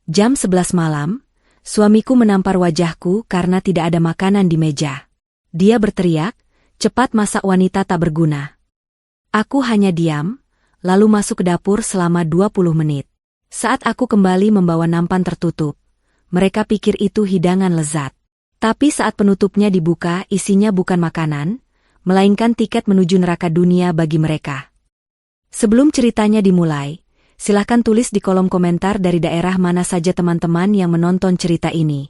Jam 11 malam, suamiku menampar wajahku karena tidak ada makanan di meja. Dia berteriak, "Cepat masak wanita tak berguna." Aku hanya diam, lalu masuk ke dapur selama 20 menit. Saat aku kembali membawa nampan tertutup, mereka pikir itu hidangan lezat. Tapi saat penutupnya dibuka, isinya bukan makanan, melainkan tiket menuju neraka dunia bagi mereka. Sebelum ceritanya dimulai, silakan tulis di kolom komentar dari daerah mana saja teman-teman yang menonton cerita ini.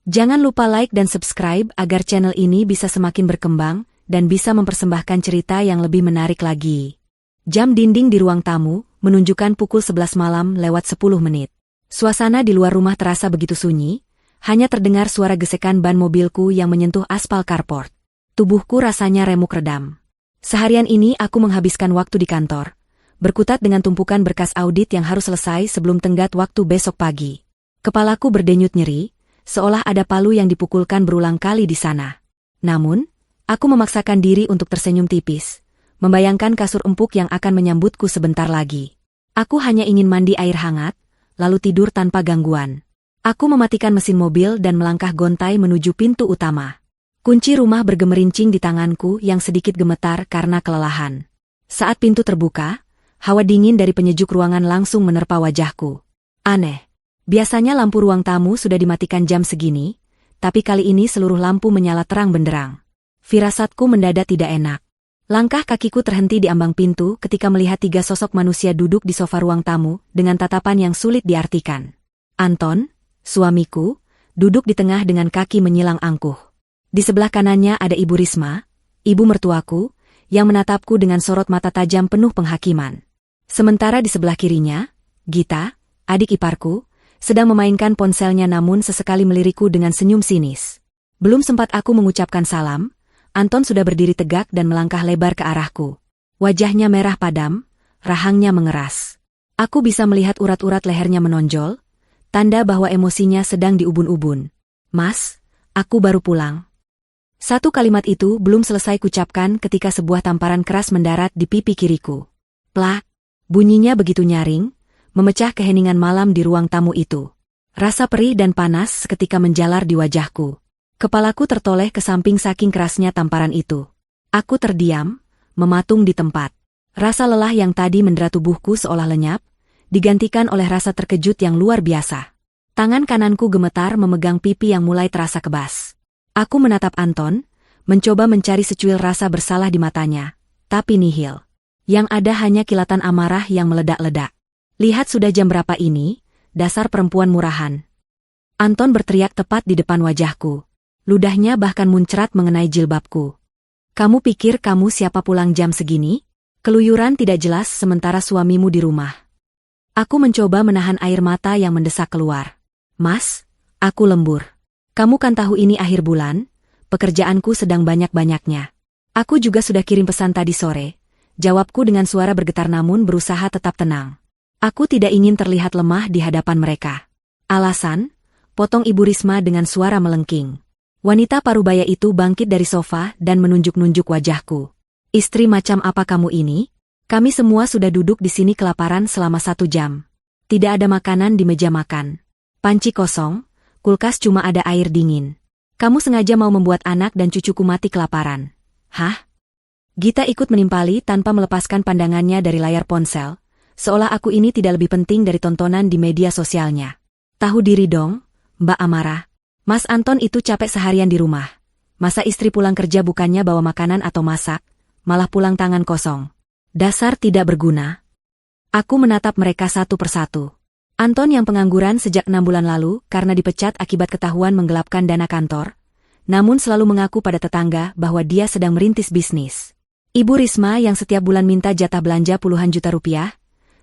Jangan lupa like dan subscribe agar channel ini bisa semakin berkembang dan bisa mempersembahkan cerita yang lebih menarik lagi. Jam dinding di ruang tamu menunjukkan pukul 11 malam lewat 10 menit. Suasana di luar rumah terasa begitu sunyi, hanya terdengar suara gesekan ban mobilku yang menyentuh aspal carport. Tubuhku rasanya remuk redam. Seharian ini aku menghabiskan waktu di kantor, berkutat dengan tumpukan berkas audit yang harus selesai sebelum tenggat waktu besok pagi. Kepalaku berdenyut nyeri, seolah ada palu yang dipukulkan berulang kali di sana. Namun, aku memaksakan diri untuk tersenyum tipis, membayangkan kasur empuk yang akan menyambutku sebentar lagi. Aku hanya ingin mandi air hangat, lalu tidur tanpa gangguan. Aku mematikan mesin mobil dan melangkah gontai menuju pintu utama. Kunci rumah bergemerincing di tanganku yang sedikit gemetar karena kelelahan. Saat pintu terbuka, hawa dingin dari penyejuk ruangan langsung menerpa wajahku. Aneh. Biasanya lampu ruang tamu sudah dimatikan jam segini, tapi kali ini seluruh lampu menyala terang benderang. Firasatku mendadak tidak enak. Langkah kakiku terhenti di ambang pintu ketika melihat 3 sosok manusia duduk di sofa ruang tamu dengan tatapan yang sulit diartikan. Anton, suamiku, duduk di tengah dengan kaki menyilang angkuh. Di sebelah kanannya ada Ibu Risma, ibu mertuaku, yang menatapku dengan sorot mata tajam penuh penghakiman. Sementara di sebelah kirinya, Gita, adik iparku, sedang memainkan ponselnya namun sesekali melirikku dengan senyum sinis. Belum sempat aku mengucapkan salam, Anton sudah berdiri tegak dan melangkah lebar ke arahku. Wajahnya merah padam, rahangnya mengeras. Aku bisa melihat urat-urat lehernya menonjol, tanda bahwa emosinya sedang diubun-ubun. "Mas, aku baru pulang." Satu kalimat itu belum selesai kucapkan ketika sebuah tamparan keras mendarat di pipi kiriku. Plak! Bunyinya begitu nyaring, memecah keheningan malam di ruang tamu itu. Rasa perih dan panas seketika menjalar di wajahku. Kepalaku tertoleh ke samping saking kerasnya tamparan itu. Aku terdiam, mematung di tempat. Rasa lelah yang tadi mendera tubuhku seolah lenyap, digantikan oleh rasa terkejut yang luar biasa. Tangan kananku gemetar memegang pipi yang mulai terasa kebas. Aku menatap Anton, mencoba mencari secuil rasa bersalah di matanya, tapi nihil. Yang ada hanya kilatan amarah yang meledak-ledak. "Lihat sudah jam berapa ini, dasar perempuan murahan." Anton berteriak tepat di depan wajahku. Ludahnya bahkan muncrat mengenai jilbabku. "Kamu pikir kamu siapa pulang jam segini? Keluyuran tidak jelas sementara suamimu di rumah." Aku mencoba menahan air mata yang mendesak keluar. "Mas, aku lembur. Kamu kan tahu ini akhir bulan, pekerjaanku sedang banyak-banyaknya." "Aku juga sudah kirim pesan tadi sore," jawabku dengan suara bergetar namun berusaha tetap tenang. Aku tidak ingin terlihat lemah di hadapan mereka. "Alasan?" potong Ibu Risma dengan suara melengking. Wanita parubaya itu bangkit dari sofa dan menunjuk-nunjuk wajahku. "Istri macam apa kamu ini? Kami semua sudah duduk di sini kelaparan selama 1 jam. Tidak ada makanan di meja makan. Panci kosong. Kulkas cuma ada air dingin. Kamu sengaja mau membuat anak dan cucuku mati kelaparan. Hah?" Gita ikut menimpali tanpa melepaskan pandangannya dari layar ponsel, seolah aku ini tidak lebih penting dari tontonan di media sosialnya. "Tahu diri dong, Mbak Amara. Mas Anton itu capek seharian di rumah. Masa istri pulang kerja bukannya bawa makanan atau masak, malah pulang tangan kosong. Dasar tidak berguna." Aku menatap mereka satu persatu. Anton yang pengangguran sejak 6 bulan lalu karena dipecat akibat ketahuan menggelapkan dana kantor, namun selalu mengaku pada tetangga bahwa dia sedang merintis bisnis. Ibu Risma yang setiap bulan minta jatah belanja puluhan juta rupiah,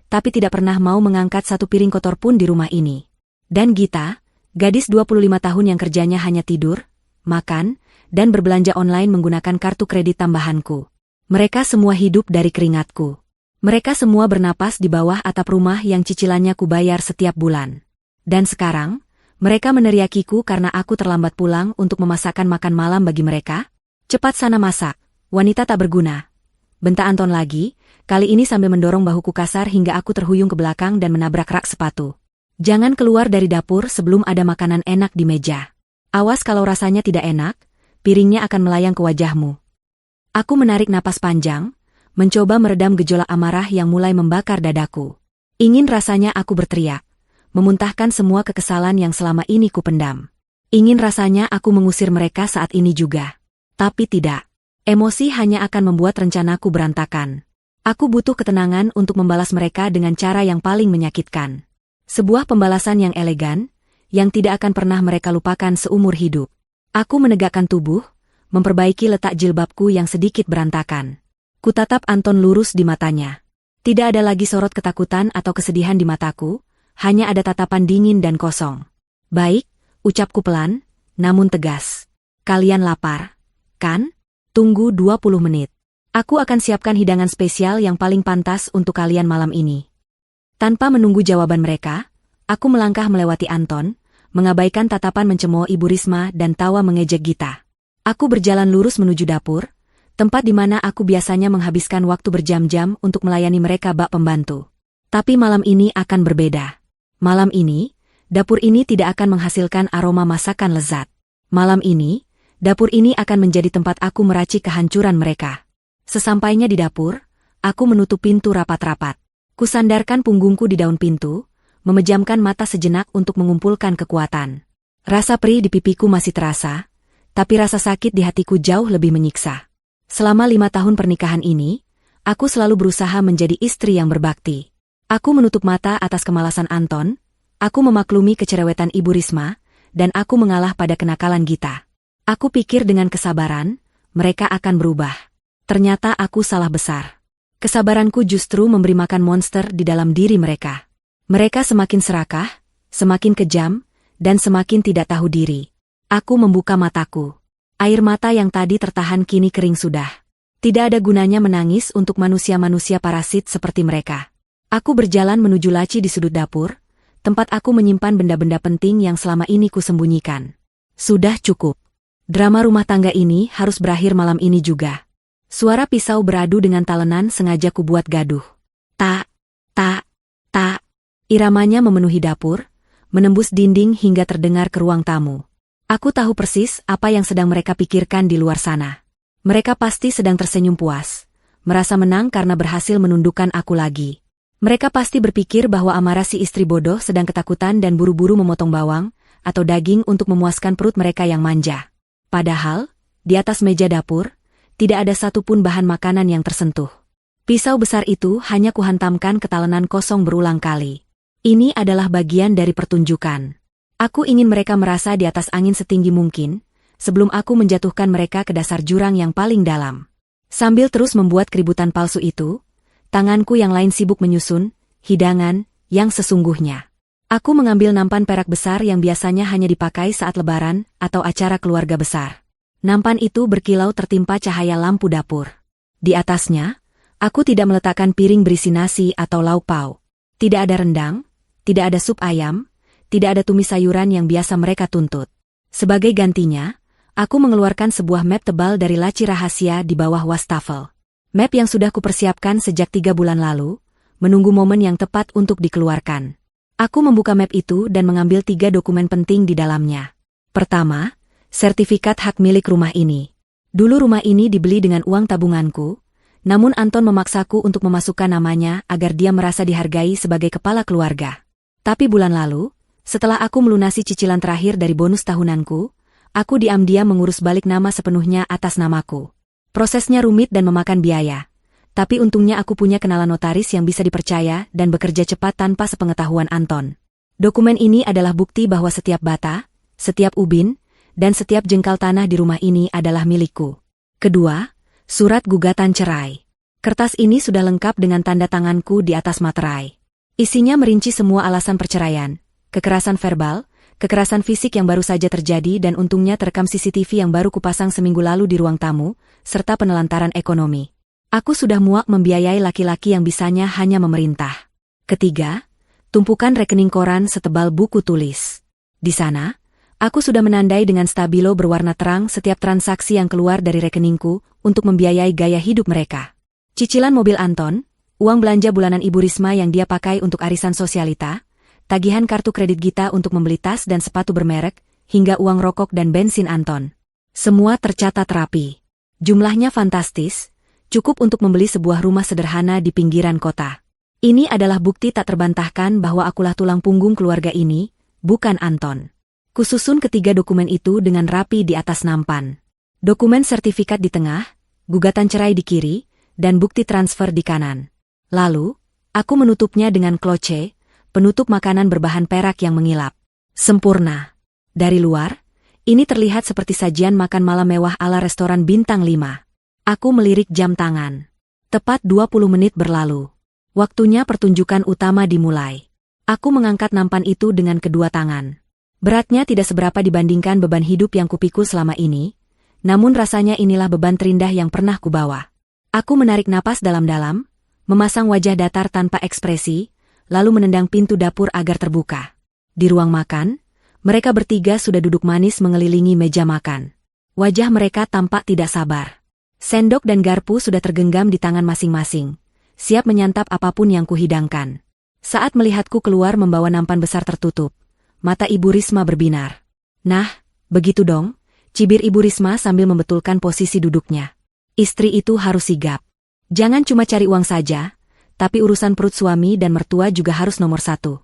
tapi tidak pernah mau mengangkat 1 piring kotor pun di rumah ini. Dan Gita, gadis 25 tahun yang kerjanya hanya tidur, makan, dan berbelanja online menggunakan kartu kredit tambahanku. Mereka semua hidup dari keringatku. Mereka semua bernapas di bawah atap rumah yang cicilannya kubayar setiap bulan. Dan sekarang, mereka meneriakiku karena aku terlambat pulang untuk memasakkan makan malam bagi mereka. "Cepat sana masak, wanita tak berguna." Bentak Anton lagi, kali ini sambil mendorong bahuku kasar hingga aku terhuyung ke belakang dan menabrak rak sepatu. Jangan keluar dari dapur sebelum ada makanan enak di meja. Awas kalau rasanya tidak enak, piringnya akan melayang ke wajahmu. Aku menarik napas panjang, mencoba meredam gejolak amarah yang mulai membakar dadaku. Ingin rasanya aku berteriak, memuntahkan semua kekesalan yang selama ini kupendam. Ingin rasanya aku mengusir mereka saat ini juga. Tapi tidak. Emosi hanya akan membuat rencanaku berantakan. Aku butuh ketenangan untuk membalas mereka dengan cara yang paling menyakitkan. Sebuah pembalasan yang elegan, yang tidak akan pernah mereka lupakan seumur hidup. Aku menegakkan tubuh, memperbaiki letak jilbabku yang sedikit berantakan. Kutatap Anton lurus di matanya. Tidak ada lagi sorot ketakutan atau kesedihan di mataku, hanya ada tatapan dingin dan kosong. Baik, ucapku pelan, namun tegas. Kalian lapar, kan? Tunggu 20 menit. Aku akan siapkan hidangan spesial yang paling pantas untuk kalian malam ini. Tanpa menunggu jawaban mereka, aku melangkah melewati Anton, mengabaikan tatapan mencemooh Ibu Risma dan tawa mengejek Gita. Aku berjalan lurus menuju dapur, tempat di mana aku biasanya menghabiskan waktu berjam-jam untuk melayani mereka bak pembantu. Tapi malam ini akan berbeda. Malam ini, dapur ini tidak akan menghasilkan aroma masakan lezat. Malam ini, dapur ini akan menjadi tempat aku meracik kehancuran mereka. Sesampainya di dapur, aku menutup pintu rapat-rapat. Kusandarkan punggungku di daun pintu, memejamkan mata sejenak untuk mengumpulkan kekuatan. Rasa perih di pipiku masih terasa, tapi rasa sakit di hatiku jauh lebih menyiksa. Selama 5 tahun pernikahan ini, aku selalu berusaha menjadi istri yang berbakti. Aku menutup mata atas kemalasan Anton, aku memaklumi kecerewetan Ibu Risma, dan aku mengalah pada kenakalan Gita. Aku pikir dengan kesabaran, mereka akan berubah. Ternyata aku salah besar. Kesabaranku justru memberi makan monster di dalam diri mereka. Mereka semakin serakah, semakin kejam, dan semakin tidak tahu diri. Aku membuka mataku. Air mata yang tadi tertahan kini kering sudah. Tidak ada gunanya menangis untuk manusia-manusia parasit seperti mereka. Aku berjalan menuju laci di sudut dapur, tempat aku menyimpan benda-benda penting yang selama ini kusembunyikan. Sudah cukup. Drama rumah tangga ini harus berakhir malam ini juga. Suara pisau beradu dengan talenan sengaja kubuat gaduh. Tak, tak, tak. Iramanya memenuhi dapur, menembus dinding hingga terdengar ke ruang tamu. Aku tahu persis apa yang sedang mereka pikirkan di luar sana. Mereka pasti sedang tersenyum puas, merasa menang karena berhasil menundukkan aku lagi. Mereka pasti berpikir bahwa amarah si istri bodoh sedang ketakutan dan buru-buru memotong bawang atau daging untuk memuaskan perut mereka yang manja. Padahal, di atas meja dapur, tidak ada satupun bahan makanan yang tersentuh. Pisau besar itu hanya kuhantamkan ke talenan kosong berulang kali. Ini adalah bagian dari pertunjukan. Aku ingin mereka merasa di atas angin setinggi mungkin, sebelum aku menjatuhkan mereka ke dasar jurang yang paling dalam. Sambil terus membuat keributan palsu itu, tanganku yang lain sibuk menyusun hidangan yang sesungguhnya. Aku mengambil nampan perak besar yang biasanya hanya dipakai saat lebaran atau acara keluarga besar. Nampan itu berkilau tertimpa cahaya lampu dapur. Di atasnya, aku tidak meletakkan piring berisi nasi atau lauk pauk. Tidak ada rendang, tidak ada sup ayam, tidak ada tumis sayuran yang biasa mereka tuntut. Sebagai gantinya, aku mengeluarkan sebuah map tebal dari laci rahasia di bawah wastafel. Map yang sudah kupersiapkan sejak 3 bulan lalu, menunggu momen yang tepat untuk dikeluarkan. Aku membuka map itu dan mengambil 3 dokumen penting di dalamnya. Pertama, sertifikat hak milik rumah ini. Dulu rumah ini dibeli dengan uang tabunganku, namun Anton memaksaku untuk memasukkan namanya agar dia merasa dihargai sebagai kepala keluarga. Tapi bulan lalu, setelah aku melunasi cicilan terakhir dari bonus tahunanku, aku diam-diam mengurus balik nama sepenuhnya atas namaku. Prosesnya rumit dan memakan biaya, tapi untungnya aku punya kenalan notaris yang bisa dipercaya dan bekerja cepat tanpa sepengetahuan Anton. Dokumen ini adalah bukti bahwa setiap bata, setiap ubin, dan setiap jengkal tanah di rumah ini adalah milikku. Kedua, surat gugatan cerai. Kertas ini sudah lengkap dengan tanda tanganku di atas materai. Isinya merinci semua alasan perceraian, kekerasan verbal, kekerasan fisik yang baru saja terjadi dan untungnya terekam CCTV yang baru kupasang seminggu lalu di ruang tamu, serta penelantaran ekonomi. Aku sudah muak membiayai laki-laki yang bisanya hanya memerintah. Ketiga, tumpukan rekening koran setebal buku tulis. Di sana, aku sudah menandai dengan stabilo berwarna terang setiap transaksi yang keluar dari rekeningku untuk membiayai gaya hidup mereka. Cicilan mobil Anton, uang belanja bulanan Ibu Risma yang dia pakai untuk arisan sosialita, tagihan kartu kredit Gita untuk membeli tas dan sepatu bermerek, hingga uang rokok dan bensin Anton. Semua tercatat rapi. Jumlahnya fantastis, cukup untuk membeli sebuah rumah sederhana di pinggiran kota. Ini adalah bukti tak terbantahkan bahwa akulah tulang punggung keluarga ini, bukan Anton. Kususun ketiga dokumen itu dengan rapi di atas nampan. Dokumen sertifikat di tengah, gugatan cerai di kiri, dan bukti transfer di kanan. Lalu, aku menutupnya dengan kloce, penutup makanan berbahan perak yang mengilap. Sempurna. Dari luar, ini terlihat seperti sajian makan malam mewah ala restoran bintang 5. Aku melirik jam tangan. Tepat 20 menit berlalu. Waktunya pertunjukan utama dimulai. Aku mengangkat nampan itu dengan kedua tangan. Beratnya tidak seberapa dibandingkan beban hidup yang kupikul selama ini, namun rasanya inilah beban terindah yang pernah kubawa. Aku menarik napas dalam-dalam, memasang wajah datar tanpa ekspresi, lalu menendang pintu dapur agar terbuka. Di ruang makan, mereka bertiga sudah duduk manis mengelilingi meja makan. Wajah mereka tampak tidak sabar. Sendok dan garpu sudah tergenggam di tangan masing-masing, siap menyantap apapun yang kuhidangkan. Saat melihatku keluar membawa nampan besar tertutup, mata Ibu Risma berbinar. Nah, begitu dong, cibir Ibu Risma sambil membetulkan posisi duduknya. Istri itu harus sigap. Jangan cuma cari uang saja, tapi urusan perut suami dan mertua juga harus nomor satu.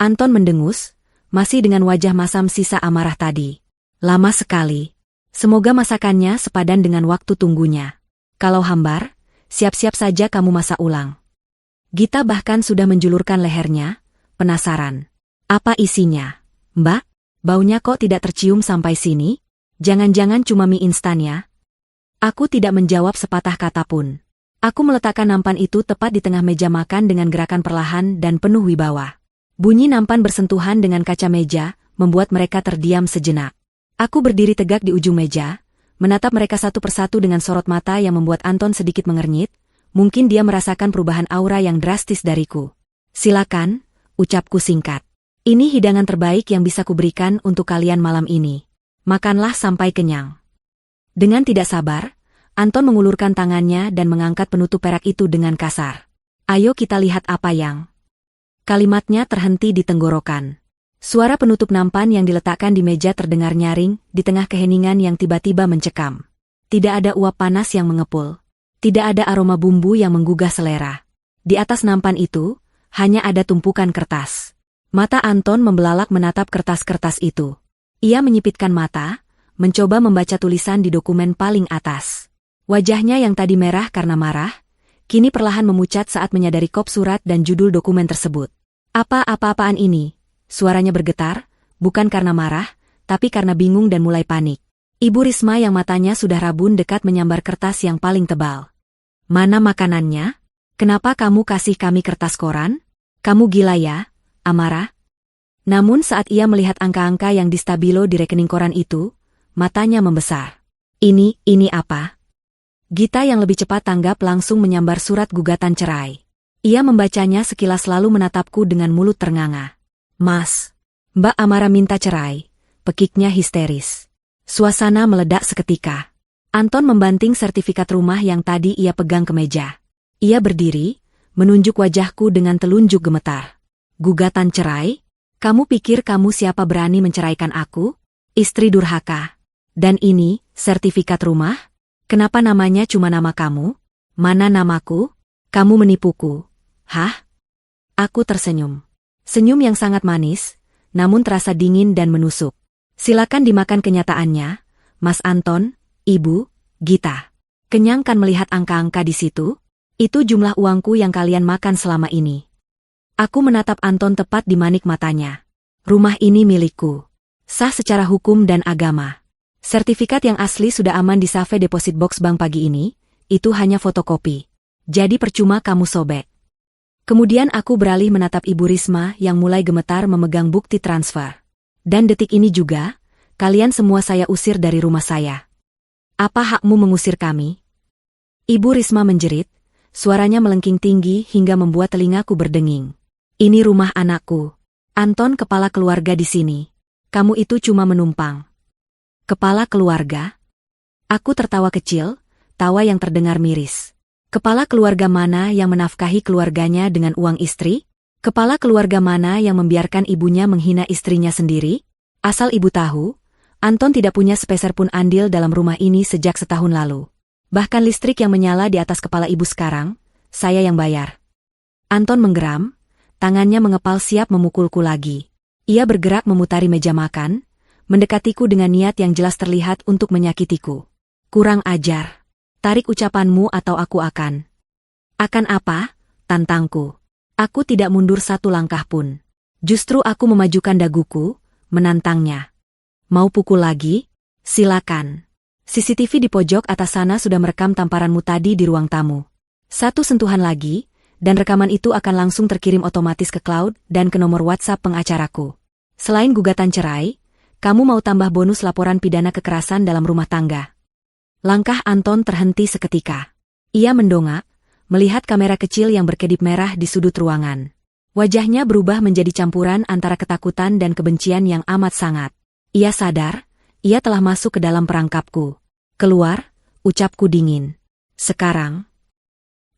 Anton mendengus, masih dengan wajah masam sisa amarah tadi. Lama sekali. Semoga masakannya sepadan dengan waktu tunggunya. Kalau hambar, siap-siap saja kamu masak ulang. Gita bahkan sudah menjulurkan lehernya, penasaran. Apa isinya? Mbak, baunya kok tidak tercium sampai sini? Jangan-jangan cuma mie instan ya? Aku tidak menjawab sepatah kata pun. Aku meletakkan nampan itu tepat di tengah meja makan dengan gerakan perlahan dan penuh wibawa. Bunyi nampan bersentuhan dengan kaca meja, membuat mereka terdiam sejenak. Aku berdiri tegak di ujung meja, menatap mereka satu persatu dengan sorot mata yang membuat Anton sedikit mengernyit, mungkin dia merasakan perubahan aura yang drastis dariku. Silakan, ucapku singkat. Ini hidangan terbaik yang bisa kuberikan untuk kalian malam ini. Makanlah sampai kenyang. Dengan tidak sabar, Anton mengulurkan tangannya dan mengangkat penutup perak itu dengan kasar. Ayo kita lihat apa yang... Kalimatnya terhenti di tenggorokan. Suara penutup nampan yang diletakkan di meja terdengar nyaring di tengah keheningan yang tiba-tiba mencekam. Tidak ada uap panas yang mengepul. Tidak ada aroma bumbu yang menggugah selera. Di atas nampan itu, hanya ada tumpukan kertas. Mata Anton membelalak menatap kertas-kertas itu. Ia menyipitkan mata, mencoba membaca tulisan di dokumen paling atas. Wajahnya yang tadi merah karena marah, kini perlahan memucat saat menyadari kop surat dan judul dokumen tersebut. Apa-apaan ini? Suaranya bergetar, bukan karena marah, tapi karena bingung dan mulai panik. Ibu Risma yang matanya sudah rabun dekat menyambar kertas yang paling tebal. Mana makanannya? Kenapa kamu kasih kami kertas koran? Kamu gila ya, Amara? Namun saat ia melihat angka-angka yang di stabilo di rekening koran itu, matanya membesar. Ini apa? Gita yang lebih cepat tanggap langsung menyambar surat gugatan cerai. Ia membacanya sekilas lalu menatapku dengan mulut ternganga. Mas, Mbak Amara minta cerai, pekiknya histeris. Suasana meledak seketika. Anton membanting sertifikat rumah yang tadi ia pegang ke meja. Ia berdiri, menunjuk wajahku dengan telunjuk gemetar. Gugatan cerai? Kamu pikir kamu siapa berani menceraikan aku? Istri durhaka. Dan ini, sertifikat rumah? Kenapa namanya cuma nama kamu? Mana namaku? Kamu menipuku. Hah? Aku tersenyum. Senyum yang sangat manis, namun terasa dingin dan menusuk. Silakan dimakan kenyataannya, Mas Anton, Ibu, Gita. Kenyang kan melihat angka-angka di situ? Itu jumlah uangku yang kalian makan selama ini. Aku menatap Anton tepat di manik matanya. Rumah ini milikku. Sah secara hukum dan agama. Sertifikat yang asli sudah aman di Safe Deposit Box bank pagi ini, itu hanya fotokopi. Jadi percuma kamu sobek. Kemudian aku beralih menatap Ibu Risma yang mulai gemetar memegang bukti transfer. Dan detik ini juga, kalian semua saya usir dari rumah saya. Apa hakmu mengusir kami? Ibu Risma menjerit, suaranya melengking tinggi hingga membuat telingaku berdenging. Ini rumah anakku. Anton kepala keluarga di sini. Kamu itu cuma menumpang. Kepala keluarga? Aku tertawa kecil, tawa yang terdengar miris. Kepala keluarga mana yang menafkahi keluarganya dengan uang istri? Kepala keluarga mana yang membiarkan ibunya menghina istrinya sendiri? Asal ibu tahu, Anton tidak punya sepeser pun andil dalam rumah ini sejak setahun lalu. Bahkan listrik yang menyala di atas kepala ibu sekarang, saya yang bayar. Anton menggeram, tangannya mengepal siap memukulku lagi. Ia bergerak memutari meja makan, mendekatiku dengan niat yang jelas terlihat untuk menyakitiku. Kurang ajar. Tarik ucapanmu atau aku akan. Akan apa? Tantangku. Aku tidak mundur satu langkah pun. Justru aku memajukan daguku, menantangnya. Mau pukul lagi? Silakan. CCTV di pojok atas sana sudah merekam tamparanmu tadi di ruang tamu. Satu sentuhan lagi, dan rekaman itu akan langsung terkirim otomatis ke cloud dan ke nomor WhatsApp pengacaraku. Selain gugatan cerai, kamu mau tambah bonus laporan pidana kekerasan dalam rumah tangga. Langkah Anton terhenti seketika. Ia mendongak, melihat kamera kecil yang berkedip merah di sudut ruangan. Wajahnya berubah menjadi campuran antara ketakutan dan kebencian yang amat sangat. Ia sadar, ia telah masuk ke dalam perangkapku. Keluar, ucapku dingin. Sekarang.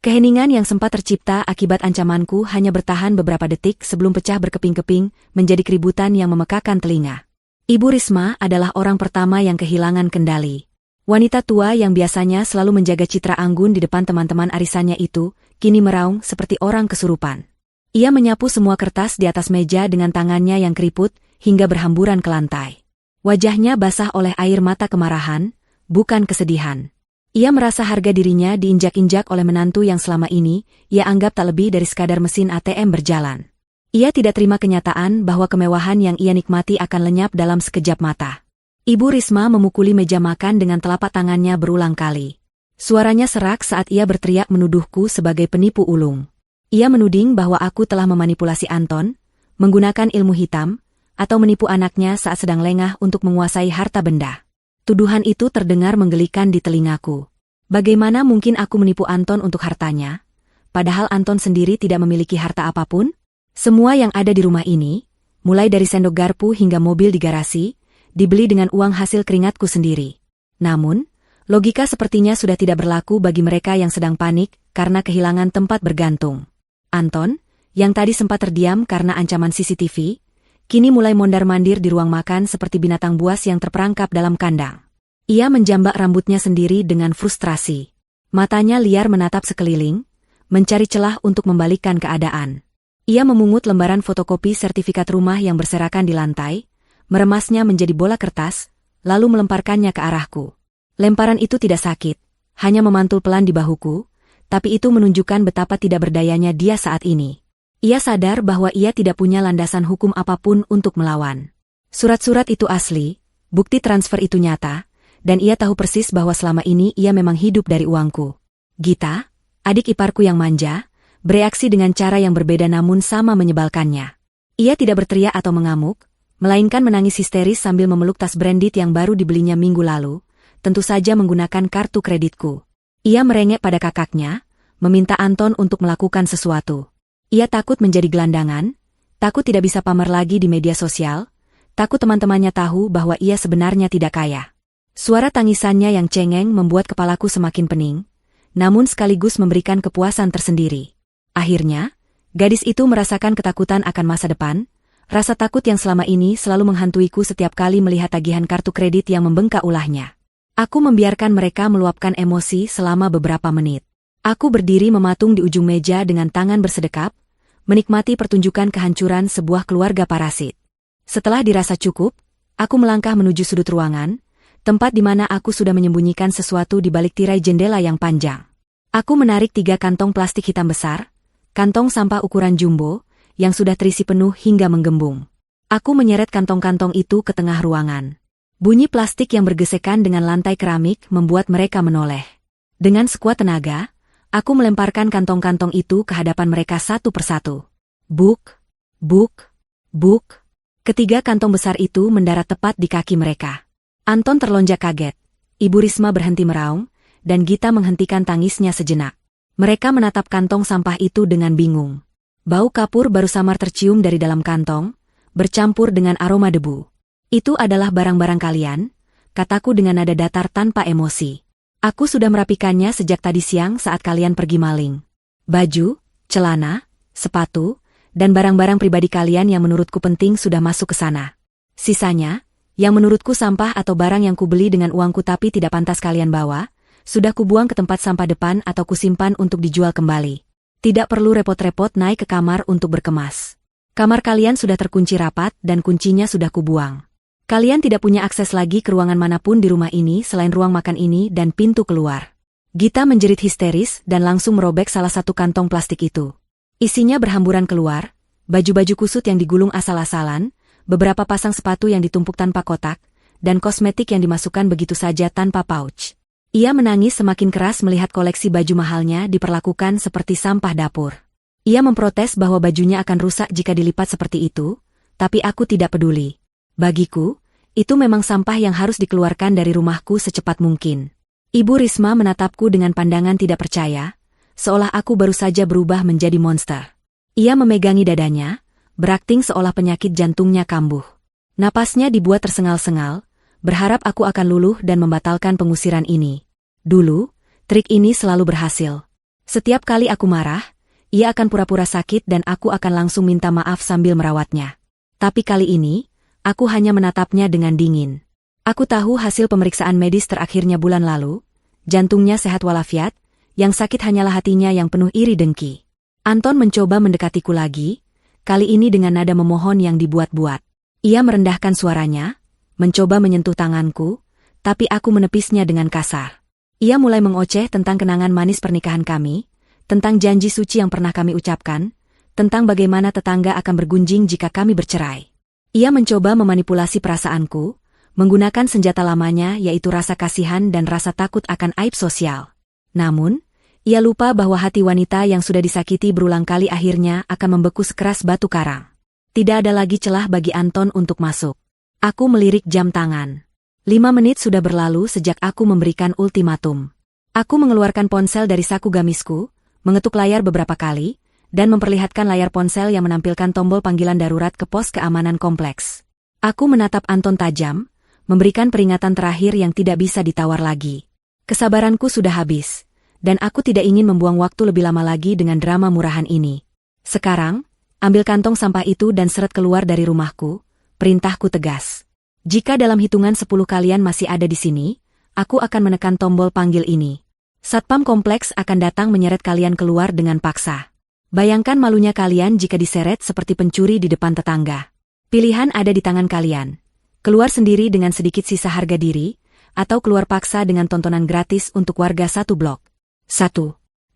Keheningan yang sempat tercipta akibat ancamanku hanya bertahan beberapa detik sebelum pecah berkeping-keping menjadi keributan yang memekakan telinga. Ibu Risma adalah orang pertama yang kehilangan kendali. Wanita tua yang biasanya selalu menjaga citra anggun di depan teman-teman arisannya itu, kini meraung seperti orang kesurupan. Ia menyapu semua kertas di atas meja dengan tangannya yang keriput hingga berhamburan ke lantai. Wajahnya basah oleh air mata kemarahan, bukan kesedihan. Ia merasa harga dirinya diinjak-injak oleh menantu yang selama ini ia anggap tak lebih dari sekadar mesin ATM berjalan. Ia tidak terima kenyataan bahwa kemewahan yang ia nikmati akan lenyap dalam sekejap mata. Ibu Risma memukuli meja makan dengan telapak tangannya berulang kali. Suaranya serak saat ia berteriak menuduhku sebagai penipu ulung. Ia menuding bahwa aku telah memanipulasi Anton, menggunakan ilmu hitam, atau menipu anaknya saat sedang lengah untuk menguasai harta benda. Tuduhan itu terdengar menggelikan di telingaku. Bagaimana mungkin aku menipu Anton untuk hartanya? Padahal Anton sendiri tidak memiliki harta apapun? Semua yang ada di rumah ini, mulai dari sendok garpu hingga mobil di garasi, dibeli dengan uang hasil keringatku sendiri. Namun, logika sepertinya sudah tidak berlaku bagi mereka yang sedang panik karena kehilangan tempat bergantung. Anton, yang tadi sempat terdiam karena ancaman CCTV, kini mulai mondar-mandir di ruang makan seperti binatang buas yang terperangkap dalam kandang. Ia menjambak rambutnya sendiri dengan frustrasi. Matanya liar menatap sekeliling, mencari celah untuk membalikkan keadaan. Ia memungut lembaran fotokopi sertifikat rumah yang berserakan di lantai, meremasnya menjadi bola kertas, lalu melemparkannya ke arahku. Lemparan itu tidak sakit, hanya memantul pelan di bahuku, tapi itu menunjukkan betapa tidak berdayanya dia saat ini. Ia sadar bahwa ia tidak punya landasan hukum apapun untuk melawan. Surat-surat itu asli, bukti transfer itu nyata, dan ia tahu persis bahwa selama ini ia memang hidup dari uangku. Gita, adik iparku yang manja, bereaksi dengan cara yang berbeda namun sama menyebalkannya. Ia tidak berteriak atau mengamuk, melainkan menangis histeris sambil memeluk tas branded yang baru dibelinya minggu lalu, tentu saja menggunakan kartu kreditku. Ia merengek pada kakaknya, meminta Anton untuk melakukan sesuatu. Ia takut menjadi gelandangan, takut tidak bisa pamer lagi di media sosial, takut teman-temannya tahu bahwa ia sebenarnya tidak kaya. Suara tangisannya yang cengeng membuat kepalaku semakin pening, namun sekaligus memberikan kepuasan tersendiri. Akhirnya, gadis itu merasakan ketakutan akan masa depan, rasa takut yang selama ini selalu menghantuiku setiap kali melihat tagihan kartu kredit yang membengkak ulahnya. Aku membiarkan mereka meluapkan emosi selama beberapa menit. Aku berdiri mematung di ujung meja dengan tangan bersedekap, menikmati pertunjukan kehancuran sebuah keluarga parasit. Setelah dirasa cukup, aku melangkah menuju sudut ruangan, tempat di mana aku sudah menyembunyikan sesuatu di balik tirai jendela yang panjang. Aku menarik 3 kantong plastik hitam besar, kantong sampah ukuran jumbo, yang sudah terisi penuh hingga menggembung. Aku menyeret kantong-kantong itu ke tengah ruangan. Bunyi plastik yang bergesekan dengan lantai keramik membuat mereka menoleh. Dengan sekuat tenaga, aku melemparkan kantong-kantong itu ke hadapan mereka satu persatu. Buk, buk, buk. Ketiga kantong besar itu mendarat tepat di kaki mereka. Anton terlonjak kaget. Ibu Risma berhenti meraung, dan Gita menghentikan tangisnya sejenak. Mereka menatap kantong sampah itu dengan bingung. Bau kapur baru samar tercium dari dalam kantong, bercampur dengan aroma debu. Itu adalah barang-barang kalian, kataku dengan nada datar tanpa emosi. Aku sudah merapikannya sejak tadi siang saat kalian pergi maling. Baju, celana, sepatu, dan barang-barang pribadi kalian yang menurutku penting sudah masuk ke sana. Sisanya, yang menurutku sampah atau barang yang kubeli dengan uangku tapi tidak pantas kalian bawa, sudah kubuang ke tempat sampah depan atau kusimpan untuk dijual kembali. Tidak perlu repot-repot naik ke kamar untuk berkemas. Kamar kalian sudah terkunci rapat dan kuncinya sudah kubuang. Kalian tidak punya akses lagi ke ruangan manapun di rumah ini selain ruang makan ini dan pintu keluar. Gita menjerit histeris dan langsung merobek salah satu kantong plastik itu. Isinya berhamburan keluar, baju-baju kusut yang digulung asal-asalan, beberapa pasang sepatu yang ditumpuk tanpa kotak, dan kosmetik yang dimasukkan begitu saja tanpa pouch. Ia menangis semakin keras melihat koleksi baju mahalnya diperlakukan seperti sampah dapur. Ia memprotes bahwa bajunya akan rusak jika dilipat seperti itu, tapi aku tidak peduli. Bagiku, itu memang sampah yang harus dikeluarkan dari rumahku secepat mungkin. Ibu Risma menatapku dengan pandangan tidak percaya, seolah aku baru saja berubah menjadi monster. Ia memegangi dadanya, berakting seolah penyakit jantungnya kambuh. Napasnya dibuat tersengal-sengal, berharap aku akan luluh dan membatalkan pengusiran ini. Dulu, trik ini selalu berhasil. Setiap kali aku marah, ia akan pura-pura sakit dan aku akan langsung minta maaf sambil merawatnya. Tapi kali ini, aku hanya menatapnya dengan dingin. Aku tahu hasil pemeriksaan medis terakhirnya bulan lalu, jantungnya sehat walafiat, yang sakit hanyalah hatinya yang penuh iri dengki. Anton mencoba mendekatiku lagi, kali ini dengan nada memohon yang dibuat-buat. Ia merendahkan suaranya, mencoba menyentuh tanganku, tapi aku menepisnya dengan kasar. Ia mulai mengoceh tentang kenangan manis pernikahan kami, tentang janji suci yang pernah kami ucapkan, tentang bagaimana tetangga akan bergunjing jika kami bercerai. Ia mencoba memanipulasi perasaanku, menggunakan senjata lamanya yaitu rasa kasihan dan rasa takut akan aib sosial. Namun, ia lupa bahwa hati wanita yang sudah disakiti berulang kali akhirnya akan membeku sekeras batu karang. Tidak ada lagi celah bagi Anton untuk masuk. Aku melirik jam tangan. 5 menit sudah berlalu sejak aku memberikan ultimatum. Aku mengeluarkan ponsel dari saku gamisku, mengetuk layar beberapa kali, dan memperlihatkan layar ponsel yang menampilkan tombol panggilan darurat ke pos keamanan kompleks. Aku menatap Anton tajam, memberikan peringatan terakhir yang tidak bisa ditawar lagi. Kesabaranku sudah habis, dan aku tidak ingin membuang waktu lebih lama lagi dengan drama murahan ini. Sekarang, ambil kantong sampah itu dan seret keluar dari rumahku, perintahku tegas. Jika dalam hitungan 10 kalian masih ada di sini, aku akan menekan tombol panggil ini. Satpam kompleks akan datang menyeret kalian keluar dengan paksa. Bayangkan malunya kalian jika diseret seperti pencuri di depan tetangga. Pilihan ada di tangan kalian. Keluar sendiri dengan sedikit sisa harga diri, atau keluar paksa dengan tontonan gratis untuk warga satu blok. 1,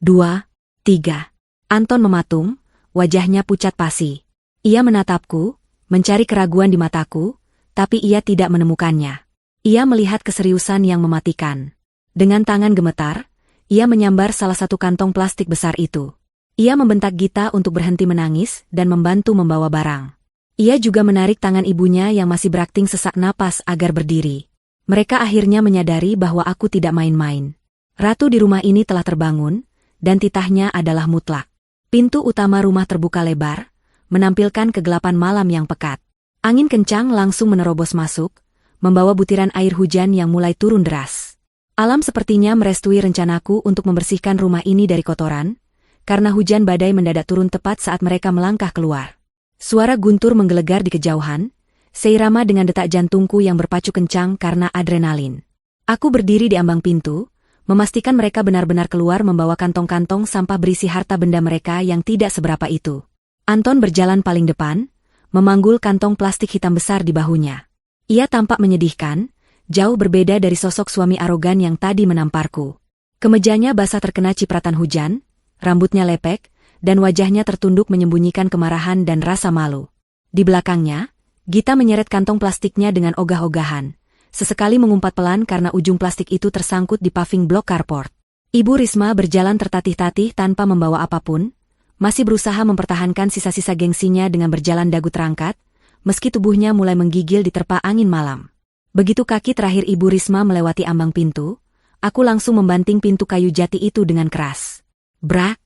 2, 3. Anton mematung, wajahnya pucat pasi. Ia menatapku, mencari keraguan di mataku, tapi ia tidak menemukannya. Ia melihat keseriusan yang mematikan. Dengan tangan gemetar, ia menyambar salah satu kantong plastik besar itu. Ia membentak Gita untuk berhenti menangis dan membantu membawa barang. Ia juga menarik tangan ibunya yang masih berakting sesak napas agar berdiri. Mereka akhirnya menyadari bahwa aku tidak main-main. Ratu di rumah ini telah terbangun, dan titahnya adalah mutlak. Pintu utama rumah terbuka lebar, menampilkan kegelapan malam yang pekat. Angin kencang langsung menerobos masuk, membawa butiran air hujan yang mulai turun deras. Alam sepertinya merestui rencanaku untuk membersihkan rumah ini dari kotoran, karena hujan badai mendadak turun tepat saat mereka melangkah keluar. Suara guntur menggelegar di kejauhan, seirama dengan detak jantungku yang berpacu kencang karena adrenalin. Aku berdiri di ambang pintu, memastikan mereka benar-benar keluar membawa kantong-kantong sampah berisi harta benda mereka yang tidak seberapa itu. Anton berjalan paling depan, memanggul kantong plastik hitam besar di bahunya. Ia tampak menyedihkan, jauh berbeda dari sosok suami arogan yang tadi menamparku. Kemejanya basah terkena cipratan hujan, rambutnya lepek, dan wajahnya tertunduk menyembunyikan kemarahan dan rasa malu. Di belakangnya, Gita menyeret kantong plastiknya dengan ogah-ogahan. Sesekali mengumpat pelan karena ujung plastik itu tersangkut di paving blok carport. Ibu Risma berjalan tertatih-tatih tanpa membawa apapun, masih berusaha mempertahankan sisa-sisa gengsinya dengan berjalan dagu terangkat, meski tubuhnya mulai menggigil diterpa angin malam. Begitu kaki terakhir Ibu Risma melewati ambang pintu, aku langsung membanting pintu kayu jati itu dengan keras. Brak!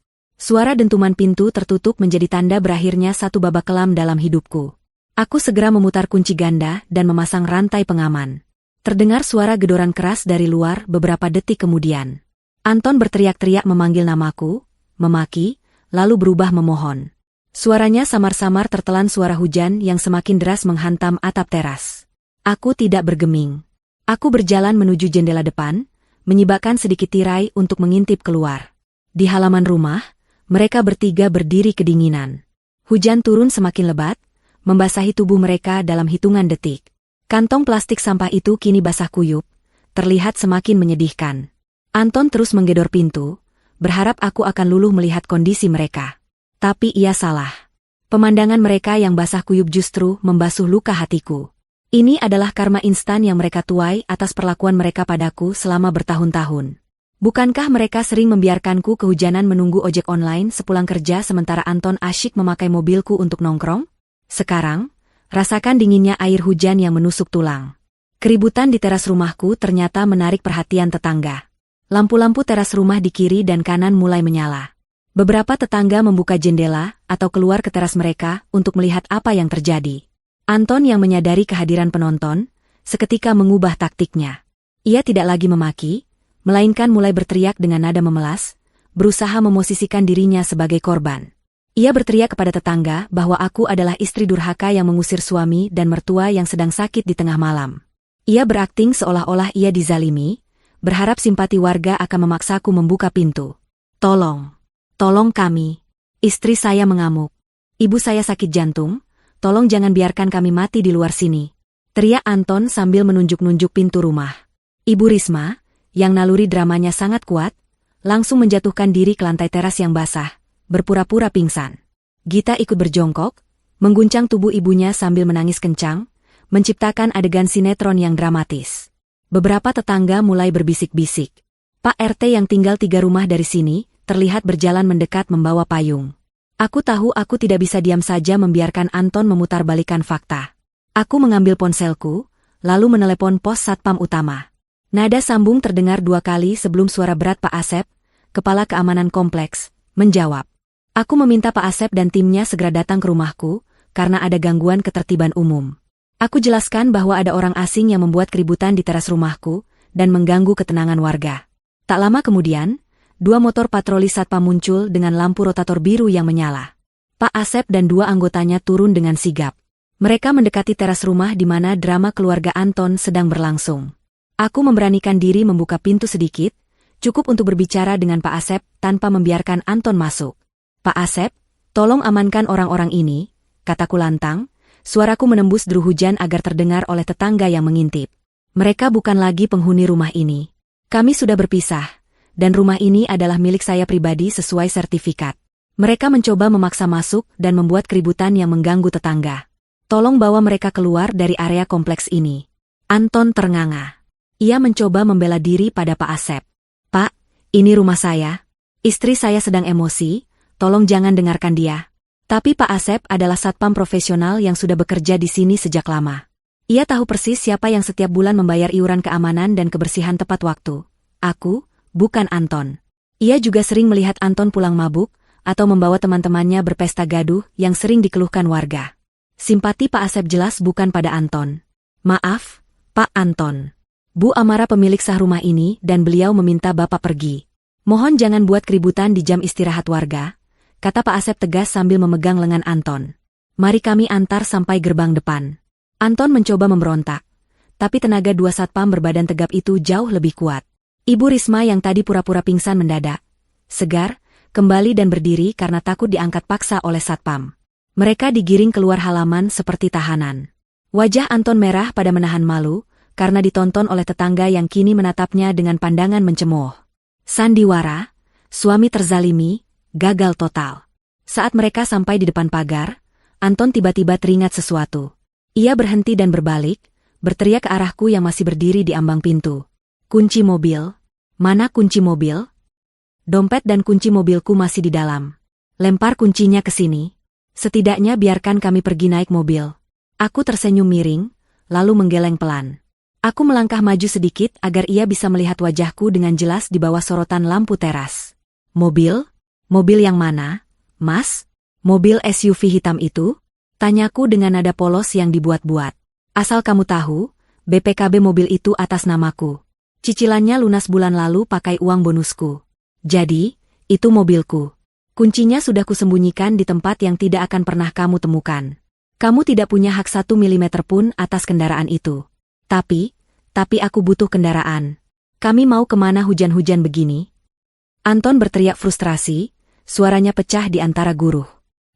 Suara dentuman pintu tertutup menjadi tanda berakhirnya satu babak kelam dalam hidupku. Aku segera memutar kunci ganda dan memasang rantai pengaman. Terdengar suara gedoran keras dari luar beberapa detik kemudian. Anton berteriak-teriak memanggil namaku, memaki, lalu berubah memohon. Suaranya samar-samar tertelan suara hujan yang semakin deras menghantam atap teras. Aku tidak bergeming. Aku berjalan menuju jendela depan, menyibakkan sedikit tirai untuk mengintip keluar. Di halaman rumah, mereka bertiga berdiri kedinginan. Hujan turun semakin lebat, membasahi tubuh mereka dalam hitungan detik. Kantong plastik sampah itu kini basah kuyup, terlihat semakin menyedihkan. Anton terus menggedor pintu, berharap aku akan luluh melihat kondisi mereka. Tapi ia salah. Pemandangan mereka yang basah kuyup justru membasuh luka hatiku. Ini adalah karma instan yang mereka tuai atas perlakuan mereka padaku selama bertahun-tahun. Bukankah mereka sering membiarkanku kehujanan menunggu ojek online sepulang kerja sementara Anton asyik memakai mobilku untuk nongkrong? Sekarang, rasakan dinginnya air hujan yang menusuk tulang. Keributan di teras rumahku ternyata menarik perhatian tetangga. Lampu-lampu teras rumah di kiri dan kanan mulai menyala. Beberapa tetangga membuka jendela atau keluar ke teras mereka untuk melihat apa yang terjadi. Anton yang menyadari kehadiran penonton, seketika mengubah taktiknya. Ia tidak lagi memaki, melainkan mulai berteriak dengan nada memelas, berusaha memosisikan dirinya sebagai korban. Ia berteriak kepada tetangga bahwa aku adalah istri durhaka yang mengusir suami dan mertua yang sedang sakit di tengah malam. Ia berakting seolah-olah ia dizalimi, berharap simpati warga akan memaksaku membuka pintu. Tolong kami. Istri saya mengamuk. Ibu saya sakit jantung. Tolong jangan biarkan kami mati di luar sini. Teriak Anton sambil menunjuk-nunjuk pintu rumah. Ibu Risma, yang naluri dramanya sangat kuat, langsung menjatuhkan diri ke lantai teras yang basah, berpura-pura pingsan. Gita ikut berjongkok, mengguncang tubuh ibunya sambil menangis kencang, menciptakan adegan sinetron yang dramatis. Beberapa tetangga mulai berbisik-bisik. Pak RT yang tinggal 3 rumah dari sini, terlihat berjalan mendekat membawa payung. Aku tahu aku tidak bisa diam saja membiarkan Anton memutarbalikkan fakta. Aku mengambil ponselku, lalu menelepon pos satpam utama. Nada sambung terdengar 2 kali sebelum suara berat Pak Asep, kepala keamanan kompleks, menjawab. Aku meminta Pak Asep dan timnya segera datang ke rumahku, karena ada gangguan ketertiban umum. Aku jelaskan bahwa ada orang asing yang membuat keributan di teras rumahku, dan mengganggu ketenangan warga. Tak lama kemudian, 2 motor patroli satpam muncul dengan lampu rotator biru yang menyala. Pak Asep dan 2 anggotanya turun dengan sigap. Mereka mendekati teras rumah di mana drama keluarga Anton sedang berlangsung. Aku memberanikan diri membuka pintu sedikit, cukup untuk berbicara dengan Pak Asep tanpa membiarkan Anton masuk. Pak Asep, tolong amankan orang-orang ini, kataku lantang, suaraku menembus deru hujan agar terdengar oleh tetangga yang mengintip. Mereka bukan lagi penghuni rumah ini. Kami sudah berpisah. Dan rumah ini adalah milik saya pribadi sesuai sertifikat. Mereka mencoba memaksa masuk dan membuat keributan yang mengganggu tetangga. Tolong bawa mereka keluar dari area kompleks ini. Anton ternganga. Ia mencoba membela diri pada Pak Asep. Pak, ini rumah saya. Istri saya sedang emosi, tolong jangan dengarkan dia. Tapi Pak Asep adalah satpam profesional yang sudah bekerja di sini sejak lama. Ia tahu persis siapa yang setiap bulan membayar iuran keamanan dan kebersihan tepat waktu. Aku, bukan Anton. Ia juga sering melihat Anton pulang mabuk, atau membawa teman-temannya berpesta gaduh yang sering dikeluhkan warga. Simpati Pak Asep jelas bukan pada Anton. Maaf, Pak Anton. Bu Amara pemilik sah rumah ini dan beliau meminta Bapak pergi. Mohon jangan buat keributan di jam istirahat warga, kata Pak Asep tegas sambil memegang lengan Anton. Mari kami antar sampai gerbang depan. Anton mencoba memberontak, tapi tenaga 2 satpam berbadan tegap itu jauh lebih kuat. Ibu Risma yang tadi pura-pura pingsan mendadak segar, kembali dan berdiri karena takut diangkat paksa oleh satpam. Mereka digiring keluar halaman seperti tahanan. Wajah Anton merah pada menahan malu, karena ditonton oleh tetangga yang kini menatapnya dengan pandangan mencemooh. Sandiwara, suami terzalimi, gagal total. Saat mereka sampai di depan pagar, Anton tiba-tiba teringat sesuatu. Ia berhenti dan berbalik, berteriak ke arahku yang masih berdiri di ambang pintu. Kunci mobil? Mana kunci mobil? Dompet dan kunci mobilku masih di dalam. Lempar kuncinya ke sini. Setidaknya biarkan kami pergi naik mobil. Aku tersenyum miring, lalu menggeleng pelan. Aku melangkah maju sedikit agar ia bisa melihat wajahku dengan jelas di bawah sorotan lampu teras. Mobil? Mobil yang mana, Mas? Mobil SUV hitam itu? Tanyaku dengan nada polos yang dibuat-buat. Asal kamu tahu, BPKB mobil itu atas namaku. Cicilannya lunas bulan lalu pakai uang bonusku. Jadi, itu mobilku. Kuncinya sudah kusembunyikan di tempat yang tidak akan pernah kamu temukan. Kamu tidak punya hak 1 milimeter pun atas kendaraan itu. Tapi aku butuh kendaraan. Kami mau kemana hujan-hujan begini? Anton berteriak frustrasi, suaranya pecah di antara guruh.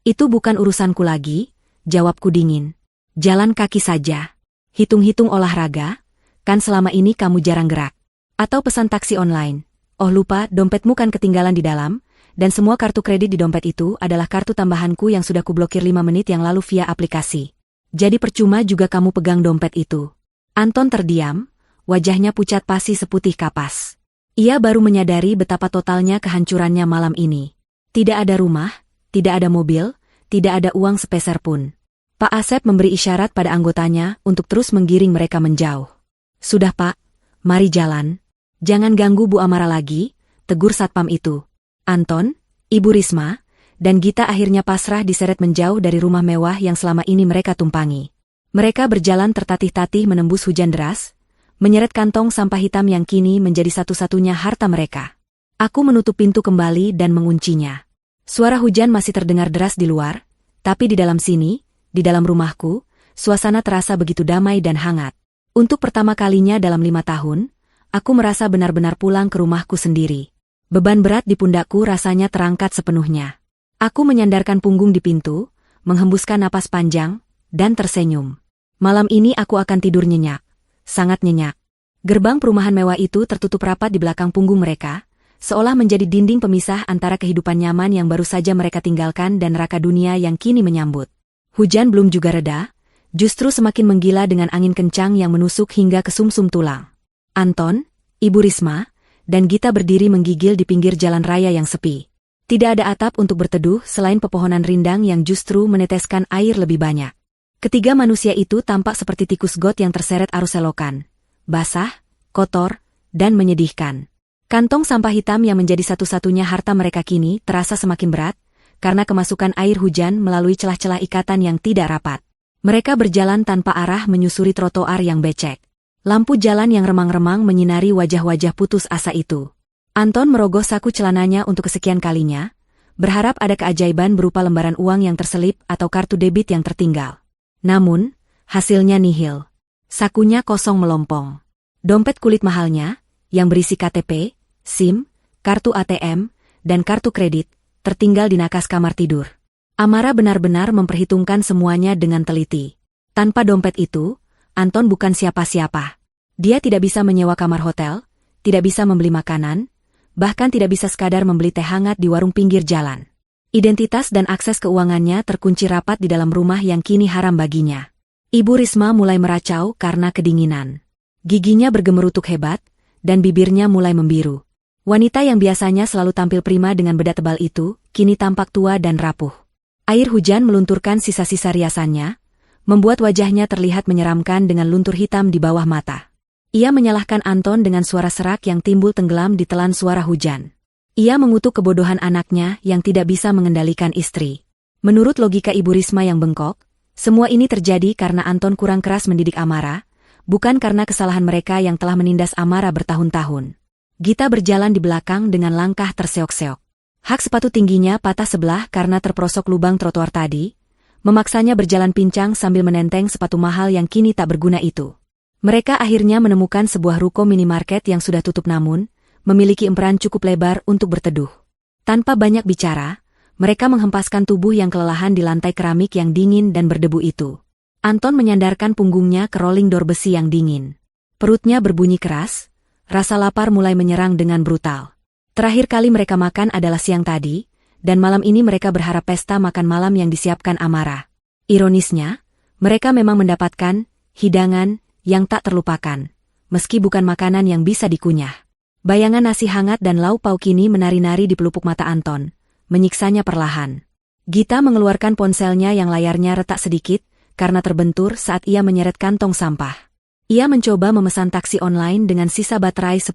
Itu bukan urusanku lagi, jawabku dingin. Jalan kaki saja. Hitung-hitung olahraga, kan selama ini kamu jarang gerak. Atau pesan taksi online. Oh lupa, dompetmu kan ketinggalan di dalam, dan semua kartu kredit di dompet itu adalah kartu tambahanku yang sudah kublokir 5 menit yang lalu via aplikasi. Jadi percuma juga kamu pegang dompet itu. Anton terdiam, wajahnya pucat pasi seputih kapas. Ia baru menyadari betapa totalnya kehancurannya malam ini. Tidak ada rumah, tidak ada mobil, tidak ada uang sepeser pun. Pak Asep memberi isyarat pada anggotanya untuk terus menggiring mereka menjauh. Sudah Pak, mari jalan. Jangan ganggu Bu Amara lagi, tegur satpam itu. Anton, Ibu Risma, dan Gita akhirnya pasrah diseret menjauh dari rumah mewah yang selama ini mereka tumpangi. Mereka berjalan tertatih-tatih menembus hujan deras, menyeret kantong sampah hitam yang kini menjadi satu-satunya harta mereka. Aku menutup pintu kembali dan menguncinya. Suara hujan masih terdengar deras di luar, tapi di dalam sini, di dalam rumahku, suasana terasa begitu damai dan hangat. Untuk pertama kalinya dalam 5 tahun, aku merasa benar-benar pulang ke rumahku sendiri. Beban berat di pundakku rasanya terangkat sepenuhnya. Aku menyandarkan punggung di pintu, menghembuskan napas panjang, dan tersenyum. Malam ini aku akan tidur nyenyak. Sangat nyenyak. Gerbang perumahan mewah itu tertutup rapat di belakang punggung mereka, seolah menjadi dinding pemisah antara kehidupan nyaman yang baru saja mereka tinggalkan dan neraka dunia yang kini menyambut. Hujan belum juga reda, justru semakin menggila dengan angin kencang yang menusuk hingga ke sumsum tulang. Anton, Ibu Risma, dan Gita berdiri menggigil di pinggir jalan raya yang sepi. Tidak ada atap untuk berteduh selain pepohonan rindang yang justru meneteskan air lebih banyak. Ketiga manusia itu tampak seperti tikus got yang terseret arus selokan. Basah, kotor, dan menyedihkan. Kantong sampah hitam yang menjadi satu-satunya harta mereka kini terasa semakin berat, karena kemasukan air hujan melalui celah-celah ikatan yang tidak rapat. Mereka berjalan tanpa arah menyusuri trotoar yang becek. Lampu jalan yang remang-remang menyinari wajah-wajah putus asa itu. Anton merogoh saku celananya untuk kesekian kalinya, berharap ada keajaiban berupa lembaran uang yang terselip atau kartu debit yang tertinggal. Namun, hasilnya nihil. Sakunya kosong melompong. Dompet kulit mahalnya, yang berisi KTP, SIM, kartu ATM, dan kartu kredit, tertinggal di nakas kamar tidur. Amara benar-benar memperhitungkan semuanya dengan teliti. Tanpa dompet itu, Anton bukan siapa-siapa. Dia tidak bisa menyewa kamar hotel, tidak bisa membeli makanan, bahkan tidak bisa sekadar membeli teh hangat di warung pinggir jalan. Identitas dan akses keuangannya terkunci rapat di dalam rumah yang kini haram baginya. Ibu Risma mulai meracau karena kedinginan. Giginya bergemerutuk hebat, dan bibirnya mulai membiru. Wanita yang biasanya selalu tampil prima dengan bedak tebal itu, kini tampak tua dan rapuh. Air hujan melunturkan sisa-sisa riasannya, membuat wajahnya terlihat menyeramkan dengan luntur hitam di bawah mata. Ia menyalahkan Anton dengan suara serak yang timbul tenggelam di telan suara hujan. Ia mengutuk kebodohan anaknya yang tidak bisa mengendalikan istri. Menurut logika Ibu Risma yang bengkok, semua ini terjadi karena Anton kurang keras mendidik Amara, bukan karena kesalahan mereka yang telah menindas Amara bertahun-tahun. Gita berjalan di belakang dengan langkah terseok-seok. Hak sepatu tingginya patah sebelah karena terperosok lubang trotoar tadi, memaksanya berjalan pincang sambil menenteng sepatu mahal yang kini tak berguna itu. Mereka akhirnya menemukan sebuah ruko minimarket yang sudah tutup namun, memiliki emperan cukup lebar untuk berteduh. Tanpa banyak bicara, mereka menghempaskan tubuh yang kelelahan di lantai keramik yang dingin dan berdebu itu. Anton menyandarkan punggungnya ke rolling door besi yang dingin. Perutnya berbunyi keras, rasa lapar mulai menyerang dengan brutal. Terakhir kali mereka makan adalah siang tadi, dan malam ini mereka berharap pesta makan malam yang disiapkan Amara. Ironisnya, mereka memang mendapatkan hidangan yang tak terlupakan, meski bukan makanan yang bisa dikunyah. Bayangan nasi hangat dan lauk pauk kini menari-nari di pelupuk mata Anton, menyiksanya perlahan. Gita mengeluarkan ponselnya yang layarnya retak sedikit, karena terbentur saat ia menyeret kantong sampah. Ia mencoba memesan taksi online dengan sisa baterai 10%.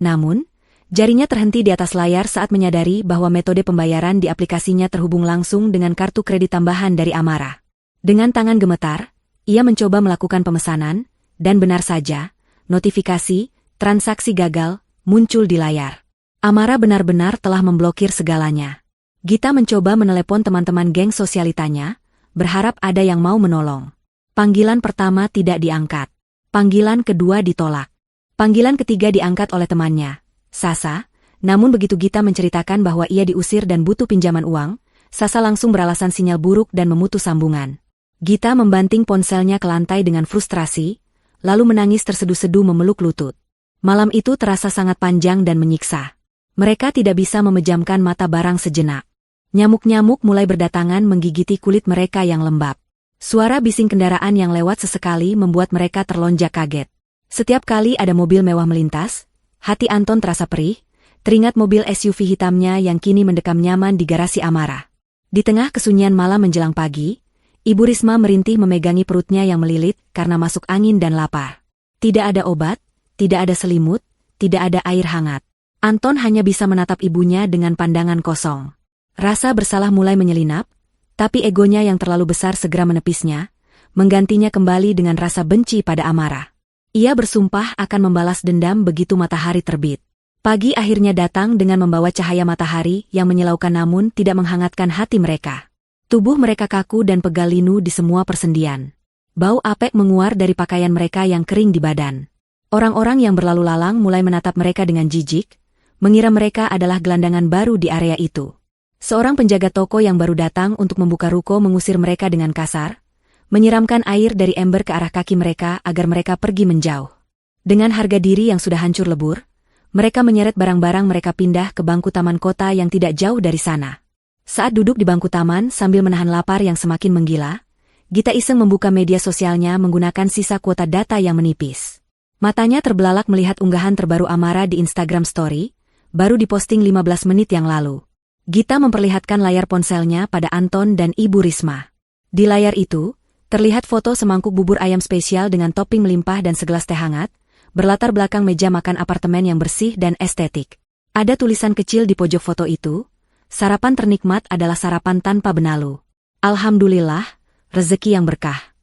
Namun, jarinya terhenti di atas layar saat menyadari bahwa metode pembayaran di aplikasinya terhubung langsung dengan kartu kredit tambahan dari Amara. Dengan tangan gemetar, ia mencoba melakukan pemesanan, dan benar saja, notifikasi transaksi gagal muncul di layar. Amara benar-benar telah memblokir segalanya. Gita mencoba menelepon teman-teman geng sosialitanya, berharap ada yang mau menolong. Panggilan pertama tidak diangkat. Panggilan kedua ditolak. Panggilan ketiga diangkat oleh temannya, Sasa, namun begitu Gita menceritakan bahwa ia diusir dan butuh pinjaman uang, Sasa langsung beralasan sinyal buruk dan memutus sambungan. Gita membanting ponselnya ke lantai dengan frustrasi, lalu menangis terseduh-seduh memeluk lutut. Malam itu terasa sangat panjang dan menyiksa. Mereka tidak bisa memejamkan mata barang sejenak. Nyamuk-nyamuk mulai berdatangan menggigiti kulit mereka yang lembab. Suara bising kendaraan yang lewat sesekali membuat mereka terlonjak kaget. Setiap kali ada mobil mewah melintas, hati Anton terasa perih, teringat mobil SUV hitamnya yang kini mendekam nyaman di garasi Amara. Di tengah kesunyian malam menjelang pagi, Ibu Risma merintih memegangi perutnya yang melilit karena masuk angin dan lapar. Tidak ada obat, tidak ada selimut, tidak ada air hangat. Anton hanya bisa menatap ibunya dengan pandangan kosong. Rasa bersalah mulai menyelinap, tapi egonya yang terlalu besar segera menepisnya, menggantinya kembali dengan rasa benci pada Amara. Ia bersumpah akan membalas dendam begitu matahari terbit. Pagi akhirnya datang dengan membawa cahaya matahari yang menyilaukan namun tidak menghangatkan hati mereka. Tubuh mereka kaku dan pegal linu di semua persendian. Bau apek menguar dari pakaian mereka yang kering di badan. Orang-orang yang berlalu lalang mulai menatap mereka dengan jijik, mengira mereka adalah gelandangan baru di area itu. Seorang penjaga toko yang baru datang untuk membuka ruko mengusir mereka dengan kasar, menyiramkan air dari ember ke arah kaki mereka agar mereka pergi menjauh. Dengan harga diri yang sudah hancur lebur, mereka menyeret barang-barang mereka pindah ke bangku taman kota yang tidak jauh dari sana. Saat duduk di bangku taman sambil menahan lapar yang semakin menggila, Gita iseng membuka media sosialnya menggunakan sisa kuota data yang menipis. Matanya terbelalak melihat unggahan terbaru Amara di Instagram Story, baru diposting 15 menit yang lalu. Gita memperlihatkan layar ponselnya pada Anton dan Ibu Risma. Di layar itu, terlihat foto semangkuk bubur ayam spesial dengan topping melimpah dan segelas teh hangat, berlatar belakang meja makan apartemen yang bersih dan estetik. Ada tulisan kecil di pojok foto itu, sarapan ternikmat adalah sarapan tanpa benalu. Alhamdulillah, rezeki yang berkah.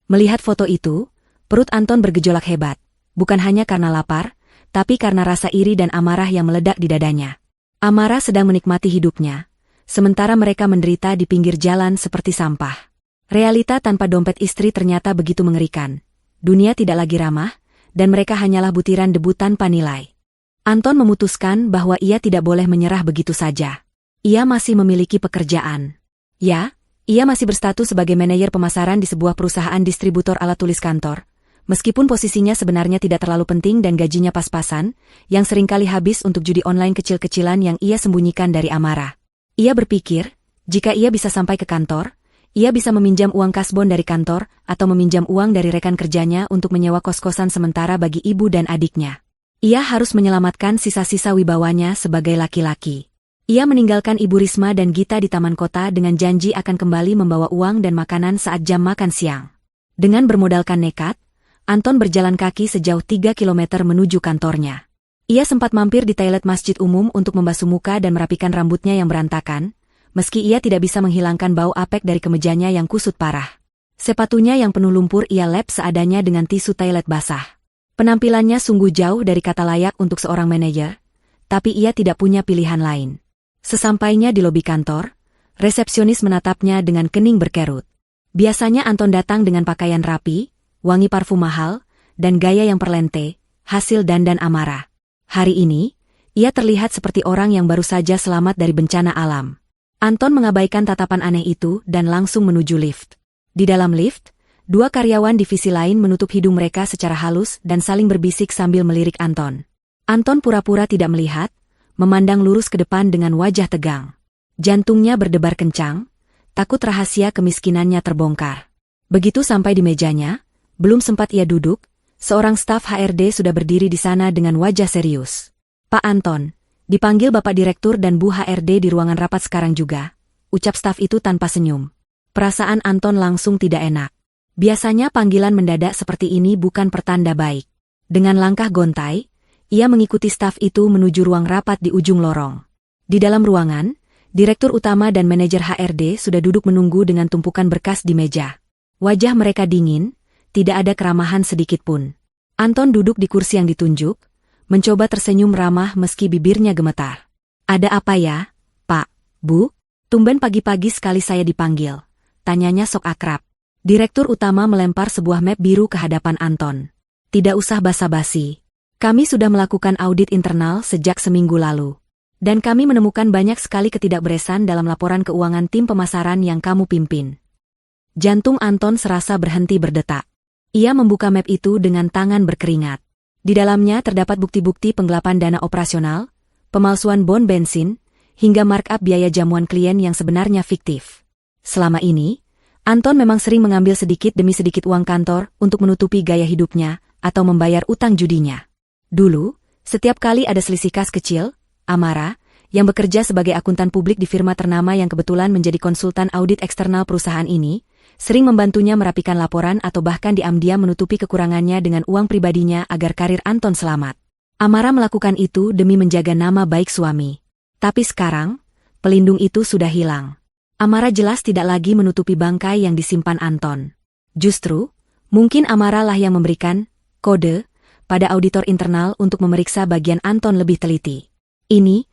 Melihat foto itu, perut Anton bergejolak hebat, bukan hanya karena lapar, tapi karena rasa iri dan amarah yang meledak di dadanya. Amara sedang menikmati hidupnya, sementara mereka menderita di pinggir jalan seperti sampah. Realita tanpa dompet istri ternyata begitu mengerikan. Dunia tidak lagi ramah, dan mereka hanyalah butiran debu tanpa nilai. Anton memutuskan bahwa ia tidak boleh menyerah begitu saja. Ia masih memiliki pekerjaan. Ya, ia masih berstatus sebagai manajer pemasaran di sebuah perusahaan distributor alat tulis kantor. Meskipun posisinya sebenarnya tidak terlalu penting dan gajinya pas-pasan, yang seringkali habis untuk judi online kecil-kecilan yang ia sembunyikan dari Amara. Ia berpikir, jika ia bisa sampai ke kantor, ia bisa meminjam uang kasbon dari kantor atau meminjam uang dari rekan kerjanya untuk menyewa kos-kosan sementara bagi ibu dan adiknya. Ia harus menyelamatkan sisa-sisa wibawanya sebagai laki-laki. Ia meninggalkan Ibu Risma dan Gita di taman kota dengan janji akan kembali membawa uang dan makanan saat jam makan siang. Dengan bermodalkan nekat, Anton berjalan kaki sejauh 3 kilometer menuju kantornya. Ia sempat mampir di toilet masjid umum untuk membasuh muka dan merapikan rambutnya yang berantakan, meski ia tidak bisa menghilangkan bau apek dari kemejanya yang kusut parah. Sepatunya yang penuh lumpur ia lap seadanya dengan tisu toilet basah. Penampilannya sungguh jauh dari kata layak untuk seorang manajer, tapi ia tidak punya pilihan lain. Sesampainya di lobi kantor, resepsionis menatapnya dengan kening berkerut. Biasanya Anton datang dengan pakaian rapi, wangi parfum mahal, dan gaya yang perlente, hasil dandan Amara. Hari ini, ia terlihat seperti orang yang baru saja selamat dari bencana alam. Anton mengabaikan tatapan aneh itu dan langsung menuju lift. Di dalam lift, dua karyawan divisi lain menutup hidung mereka secara halus dan saling berbisik sambil melirik Anton. Anton pura-pura tidak melihat, memandang lurus ke depan dengan wajah tegang. Jantungnya berdebar kencang, takut rahasia kemiskinannya terbongkar. Begitu sampai di mejanya, belum sempat ia duduk, seorang staf HRD sudah berdiri di sana dengan wajah serius. Pak Anton, dipanggil Bapak Direktur dan Bu HRD di ruangan rapat sekarang juga, ucap staf itu tanpa senyum. Perasaan Anton langsung tidak enak. Biasanya panggilan mendadak seperti ini bukan pertanda baik. Dengan langkah gontai, ia mengikuti staf itu menuju ruang rapat di ujung lorong. Di dalam ruangan, Direktur Utama dan Manajer HRD sudah duduk menunggu dengan tumpukan berkas di meja. Wajah mereka dingin, tidak ada keramahan sedikit pun. Anton duduk di kursi yang ditunjuk, mencoba tersenyum ramah meski bibirnya gemetar. Ada apa ya, Pak, Bu? Tumben pagi-pagi sekali saya dipanggil. Tanyanya sok akrab. Direktur utama melempar sebuah map biru ke hadapan Anton. Tidak usah basa-basi. Kami sudah melakukan audit internal sejak seminggu lalu. Dan kami menemukan banyak sekali ketidakberesan dalam laporan keuangan tim pemasaran yang kamu pimpin. Jantung Anton serasa berhenti berdetak. Ia membuka map itu dengan tangan berkeringat. Di dalamnya terdapat bukti-bukti penggelapan dana operasional, pemalsuan bon bensin, hingga markup biaya jamuan klien yang sebenarnya fiktif. Selama ini, Anton memang sering mengambil sedikit demi sedikit uang kantor untuk menutupi gaya hidupnya atau membayar utang judinya. Dulu, setiap kali ada selisih kas kecil, Amara, yang bekerja sebagai akuntan publik di firma ternama yang kebetulan menjadi konsultan audit eksternal perusahaan ini, sering membantunya merapikan laporan atau bahkan diam-diam menutupi kekurangannya dengan uang pribadinya agar karir Anton selamat. Amara melakukan itu demi menjaga nama baik suami. Tapi sekarang, pelindung itu sudah hilang. Amara jelas tidak lagi menutupi bangkai yang disimpan Anton. Justru, mungkin Amara lah yang memberikan kode pada auditor internal untuk memeriksa bagian Anton lebih teliti. Ini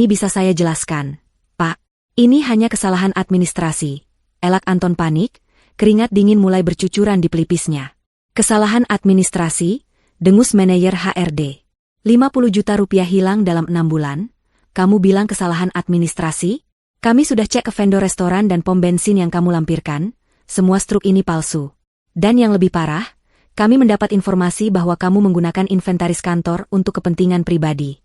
bisa saya jelaskan, Pak. Ini hanya kesalahan administrasi. Elak Anton panik, keringat dingin mulai bercucuran di pelipisnya. Kesalahan administrasi, dengus manajer HRD. 50 juta rupiah hilang dalam 6 bulan. Kamu bilang kesalahan administrasi? Kami sudah cek ke vendor restoran dan pom bensin yang kamu lampirkan, semua struk ini palsu. Dan yang lebih parah, kami mendapat informasi bahwa kamu menggunakan inventaris kantor untuk kepentingan pribadi.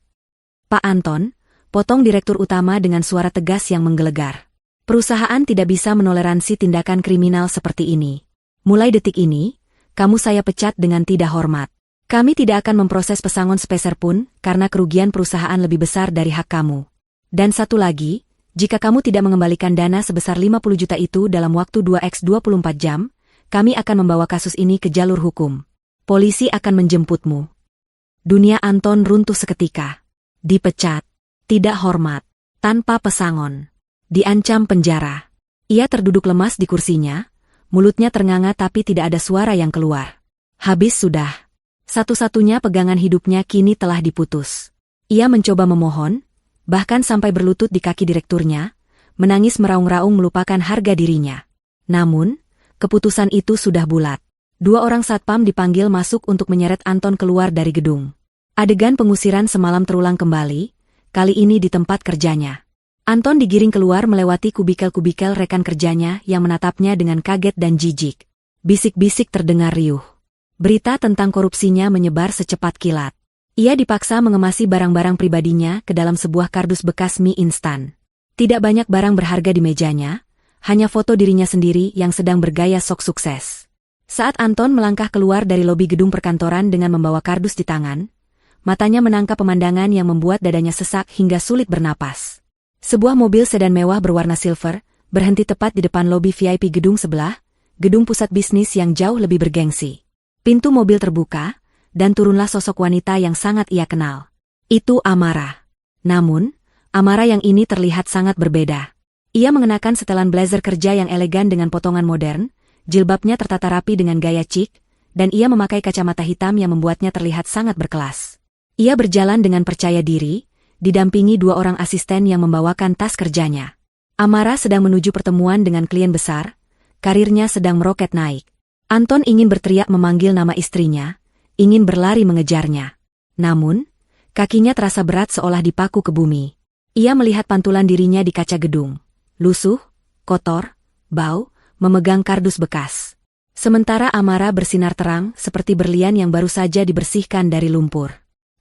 Pak Anton, potong direktur utama dengan suara tegas yang menggelegar. Perusahaan tidak bisa menoleransi tindakan kriminal seperti ini. Mulai detik ini, kamu saya pecat dengan tidak hormat. Kami tidak akan memproses pesangon sepeser pun karena kerugian perusahaan lebih besar dari hak kamu. Dan satu lagi, jika kamu tidak mengembalikan dana sebesar 50 juta itu dalam waktu 2x 24 jam, kami akan membawa kasus ini ke jalur hukum. Polisi akan menjemputmu. Dunia Anton runtuh seketika. Dipecat. Tidak hormat. Tanpa pesangon. Diancam penjara. Ia terduduk lemas di kursinya, mulutnya ternganga tapi tidak ada suara yang keluar. Habis sudah. Satu-satunya pegangan hidupnya kini telah diputus. Ia mencoba memohon, bahkan sampai berlutut di kaki direkturnya, menangis meraung-raung melupakan harga dirinya. Namun, keputusan itu sudah bulat. 2 orang satpam dipanggil masuk untuk menyeret Anton keluar dari gedung. Adegan pengusiran semalam terulang kembali, kali ini di tempat kerjanya. Anton digiring keluar melewati kubikel-kubikel rekan kerjanya yang menatapnya dengan kaget dan jijik. Bisik-bisik terdengar riuh. Berita tentang korupsinya menyebar secepat kilat. Ia dipaksa mengemasi barang-barang pribadinya ke dalam sebuah kardus bekas mie instan. Tidak banyak barang berharga di mejanya, hanya foto dirinya sendiri yang sedang bergaya sok sukses. Saat Anton melangkah keluar dari lobi gedung perkantoran dengan membawa kardus di tangan, matanya menangkap pemandangan yang membuat dadanya sesak hingga sulit bernapas. Sebuah mobil sedan mewah berwarna silver berhenti tepat di depan lobi VIP gedung sebelah, gedung pusat bisnis yang jauh lebih bergengsi. Pintu mobil terbuka, dan turunlah sosok wanita yang sangat ia kenal. Itu Amara. Namun, Amara yang ini terlihat sangat berbeda. Ia mengenakan setelan blazer kerja yang elegan dengan potongan modern, jilbabnya tertata rapi dengan gaya chic, dan ia memakai kacamata hitam yang membuatnya terlihat sangat berkelas. Ia berjalan dengan percaya diri, didampingi 2 orang asisten yang membawakan tas kerjanya. Amara sedang menuju pertemuan dengan klien besar, karirnya sedang meroket naik. Anton ingin berteriak memanggil nama istrinya, ingin berlari mengejarnya. Namun, kakinya terasa berat seolah dipaku ke bumi. Ia melihat pantulan dirinya di kaca gedung. Lusuh, kotor, bau, memegang kardus bekas. Sementara Amara bersinar terang seperti berlian yang baru saja dibersihkan dari lumpur.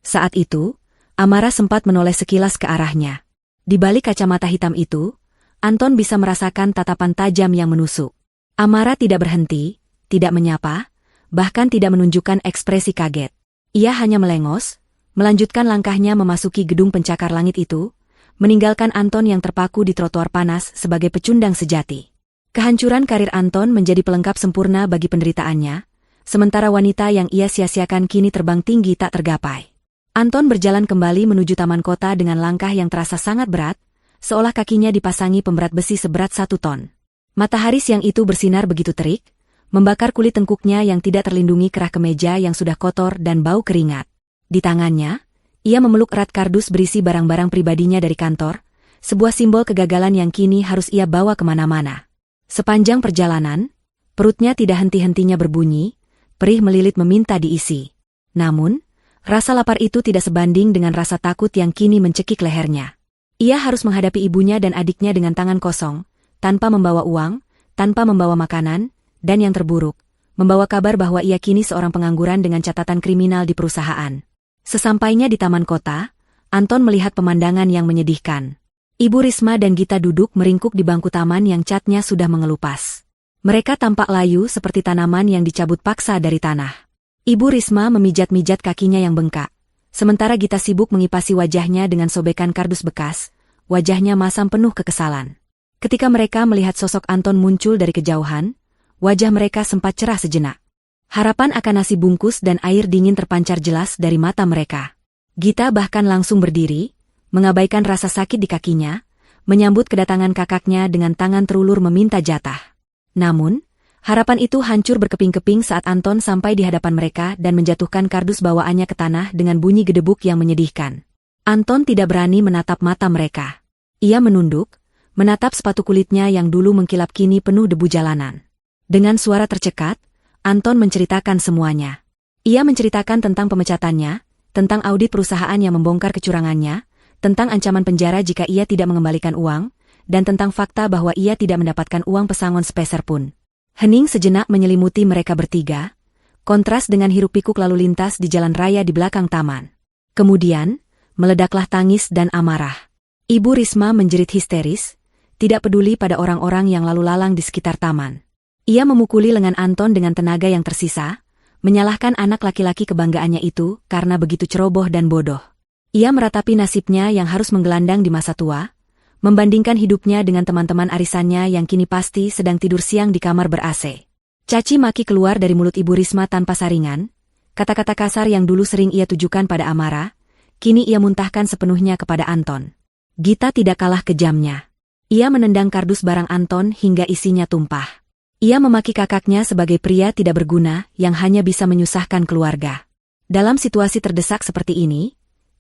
Saat itu, Amara sempat menoleh sekilas ke arahnya. Di balik kacamata hitam itu, Anton bisa merasakan tatapan tajam yang menusuk. Amara tidak berhenti, tidak menyapa, bahkan tidak menunjukkan ekspresi kaget. Ia hanya melengos, melanjutkan langkahnya memasuki gedung pencakar langit itu, meninggalkan Anton yang terpaku di trotoar panas sebagai pecundang sejati. Kehancuran karir Anton menjadi pelengkap sempurna bagi penderitaannya, sementara wanita yang ia sia-siakan kini terbang tinggi tak tergapai. Anton berjalan kembali menuju taman kota dengan langkah yang terasa sangat berat, seolah kakinya dipasangi pemberat besi seberat 1 ton. Matahari siang itu bersinar begitu terik, membakar kulit tengkuknya yang tidak terlindungi kerah kemeja yang sudah kotor dan bau keringat. Di tangannya, ia memeluk erat kardus berisi barang-barang pribadinya dari kantor, sebuah simbol kegagalan yang kini harus ia bawa kemana-mana. Sepanjang perjalanan, perutnya tidak henti-hentinya berbunyi, perih melilit meminta diisi. Namun, rasa lapar itu tidak sebanding dengan rasa takut yang kini mencekik lehernya. Ia harus menghadapi ibunya dan adiknya dengan tangan kosong, tanpa membawa uang, tanpa membawa makanan, dan yang terburuk, membawa kabar bahwa ia kini seorang pengangguran dengan catatan kriminal di perusahaan. Sesampainya di taman kota, Anton melihat pemandangan yang menyedihkan. Ibu Risma dan Gita duduk meringkuk di bangku taman yang catnya sudah mengelupas. Mereka tampak layu seperti tanaman yang dicabut paksa dari tanah. Ibu Risma memijat-mijat kakinya yang bengkak, sementara Gita sibuk mengipasi wajahnya dengan sobekan kardus bekas, wajahnya masam penuh kekesalan. Ketika mereka melihat sosok Anton muncul dari kejauhan, wajah mereka sempat cerah sejenak. Harapan akan nasi bungkus dan air dingin terpancar jelas dari mata mereka. Gita bahkan langsung berdiri, mengabaikan rasa sakit di kakinya, menyambut kedatangan kakaknya dengan tangan terulur meminta jatah. Namun, harapan itu hancur berkeping-keping saat Anton sampai di hadapan mereka dan menjatuhkan kardus bawaannya ke tanah dengan bunyi gedebuk yang menyedihkan. Anton tidak berani menatap mata mereka. Ia menunduk, menatap sepatu kulitnya yang dulu mengkilap kini penuh debu jalanan. Dengan suara tercekat, Anton menceritakan semuanya. Ia menceritakan tentang pemecatannya, tentang audit perusahaan yang membongkar kecurangannya, tentang ancaman penjara jika ia tidak mengembalikan uang, dan tentang fakta bahwa ia tidak mendapatkan uang pesangon sepeser pun. Hening sejenak menyelimuti mereka bertiga, kontras dengan hiruk-pikuk lalu lintas di jalan raya di belakang taman. Kemudian, meledaklah tangis dan amarah. Ibu Risma menjerit histeris, tidak peduli pada orang-orang yang lalu lalang di sekitar taman. Ia memukuli lengan Anton dengan tenaga yang tersisa, menyalahkan anak laki-laki kebanggaannya itu karena begitu ceroboh dan bodoh. Ia meratapi nasibnya yang harus menggelandang di masa tua, membandingkan hidupnya dengan teman-teman arisannya yang kini pasti sedang tidur siang di kamar ber-AC. Caci maki keluar dari mulut Ibu Risma tanpa saringan, kata-kata kasar yang dulu sering ia tujukan pada Amara, kini ia muntahkan sepenuhnya kepada Anton. Gita tidak kalah kejamnya. Ia menendang kardus barang Anton hingga isinya tumpah. Ia memaki kakaknya sebagai pria tidak berguna yang hanya bisa menyusahkan keluarga. Dalam situasi terdesak seperti ini,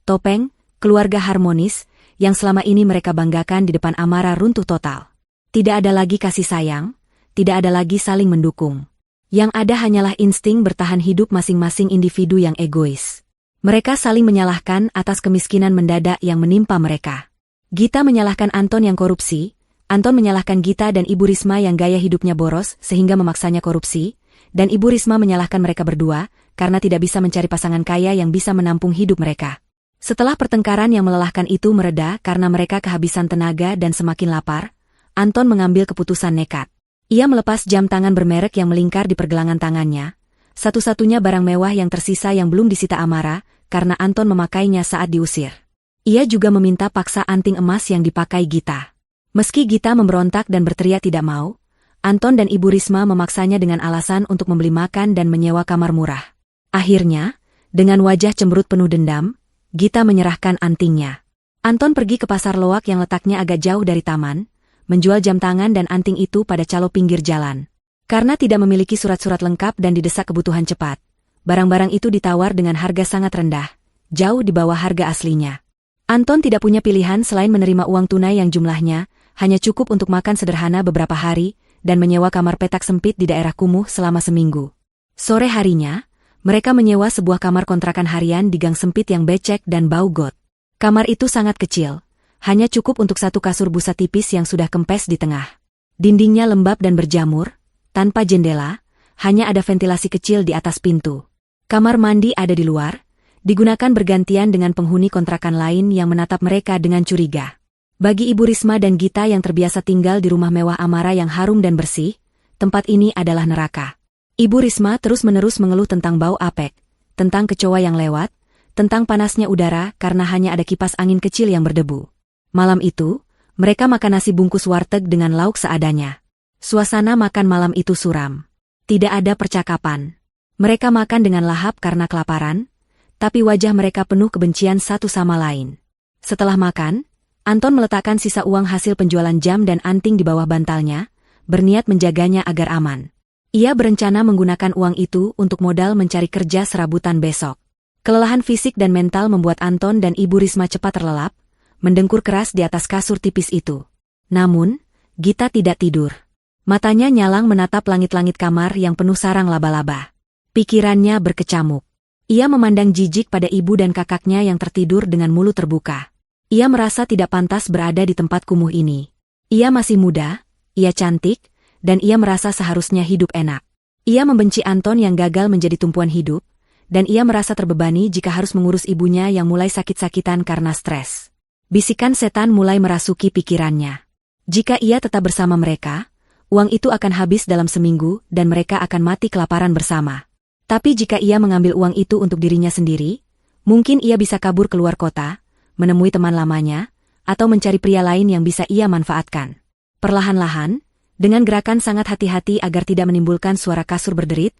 Topeng, keluarga harmonis, yang selama ini mereka banggakan di depan Amara runtuh total. Tidak ada lagi kasih sayang, tidak ada lagi saling mendukung. Yang ada hanyalah insting bertahan hidup masing-masing individu yang egois. Mereka saling menyalahkan atas kemiskinan mendadak yang menimpa mereka. Gita menyalahkan Anton yang korupsi, Anton menyalahkan Gita dan Ibu Risma yang gaya hidupnya boros sehingga memaksanya korupsi, dan Ibu Risma menyalahkan mereka berdua karena tidak bisa mencari pasangan kaya yang bisa menampung hidup mereka. Setelah pertengkaran yang melelahkan itu mereda karena mereka kehabisan tenaga dan semakin lapar, Anton mengambil keputusan nekat. Ia melepas jam tangan bermerek yang melingkar di pergelangan tangannya, satu-satunya barang mewah yang tersisa yang belum disita Amara karena Anton memakainya saat diusir. Ia juga meminta paksa anting emas yang dipakai Gita. Meski Gita memberontak dan berteriak tidak mau, Anton dan Ibu Risma memaksanya dengan alasan untuk membeli makan dan menyewa kamar murah. Akhirnya, dengan wajah cemberut penuh dendam, Gita menyerahkan antingnya. Anton pergi ke pasar loak yang letaknya agak jauh dari taman, menjual jam tangan dan anting itu pada calo pinggir jalan. Karena tidak memiliki surat-surat lengkap dan didesak kebutuhan cepat, barang-barang itu ditawar dengan harga sangat rendah, jauh di bawah harga aslinya. Anton tidak punya pilihan selain menerima uang tunai yang jumlahnya hanya cukup untuk makan sederhana beberapa hari dan menyewa kamar petak sempit di daerah kumuh selama seminggu. Sore harinya, mereka menyewa sebuah kamar kontrakan harian di gang sempit yang becek dan bau got. Kamar itu sangat kecil, hanya cukup untuk satu kasur busa tipis yang sudah kempes di tengah. Dindingnya lembab dan berjamur, tanpa jendela, hanya ada ventilasi kecil di atas pintu. Kamar mandi ada di luar, digunakan bergantian dengan penghuni kontrakan lain yang menatap mereka dengan curiga. Bagi Ibu Risma dan Gita yang terbiasa tinggal di rumah mewah Amara yang harum dan bersih, tempat ini adalah neraka. Ibu Risma terus-menerus mengeluh tentang bau apek, tentang kecoa yang lewat, tentang panasnya udara karena hanya ada kipas angin kecil yang berdebu. Malam itu, mereka makan nasi bungkus warteg dengan lauk seadanya. Suasana makan malam itu suram. Tidak ada percakapan. Mereka makan dengan lahap karena kelaparan, tapi wajah mereka penuh kebencian satu sama lain. Setelah makan, Anton meletakkan sisa uang hasil penjualan jam dan anting di bawah bantalnya, berniat menjaganya agar aman. Ia berencana menggunakan uang itu untuk modal mencari kerja serabutan besok. Kelelahan fisik dan mental membuat Anton dan Ibu Risma cepat terlelap, mendengkur keras di atas kasur tipis itu. Namun, Gita tidak tidur. Matanya nyalang menatap langit-langit kamar yang penuh sarang laba-laba. Pikirannya berkecamuk. Ia memandang jijik pada ibu dan kakaknya yang tertidur dengan mulut terbuka. Ia merasa tidak pantas berada di tempat kumuh ini. Ia masih muda, ia cantik, dan ia merasa seharusnya hidup enak. Ia membenci Anton yang gagal menjadi tumpuan hidup, dan ia merasa terbebani jika harus mengurus ibunya yang mulai sakit-sakitan karena stres. Bisikan setan mulai merasuki pikirannya. Jika ia tetap bersama mereka, uang itu akan habis dalam seminggu dan mereka akan mati kelaparan bersama. Tapi jika ia mengambil uang itu untuk dirinya sendiri, mungkin ia bisa kabur keluar kota, menemui teman lamanya, atau mencari pria lain yang bisa ia manfaatkan. Perlahan-lahan, dengan gerakan sangat hati-hati agar tidak menimbulkan suara kasur berderit,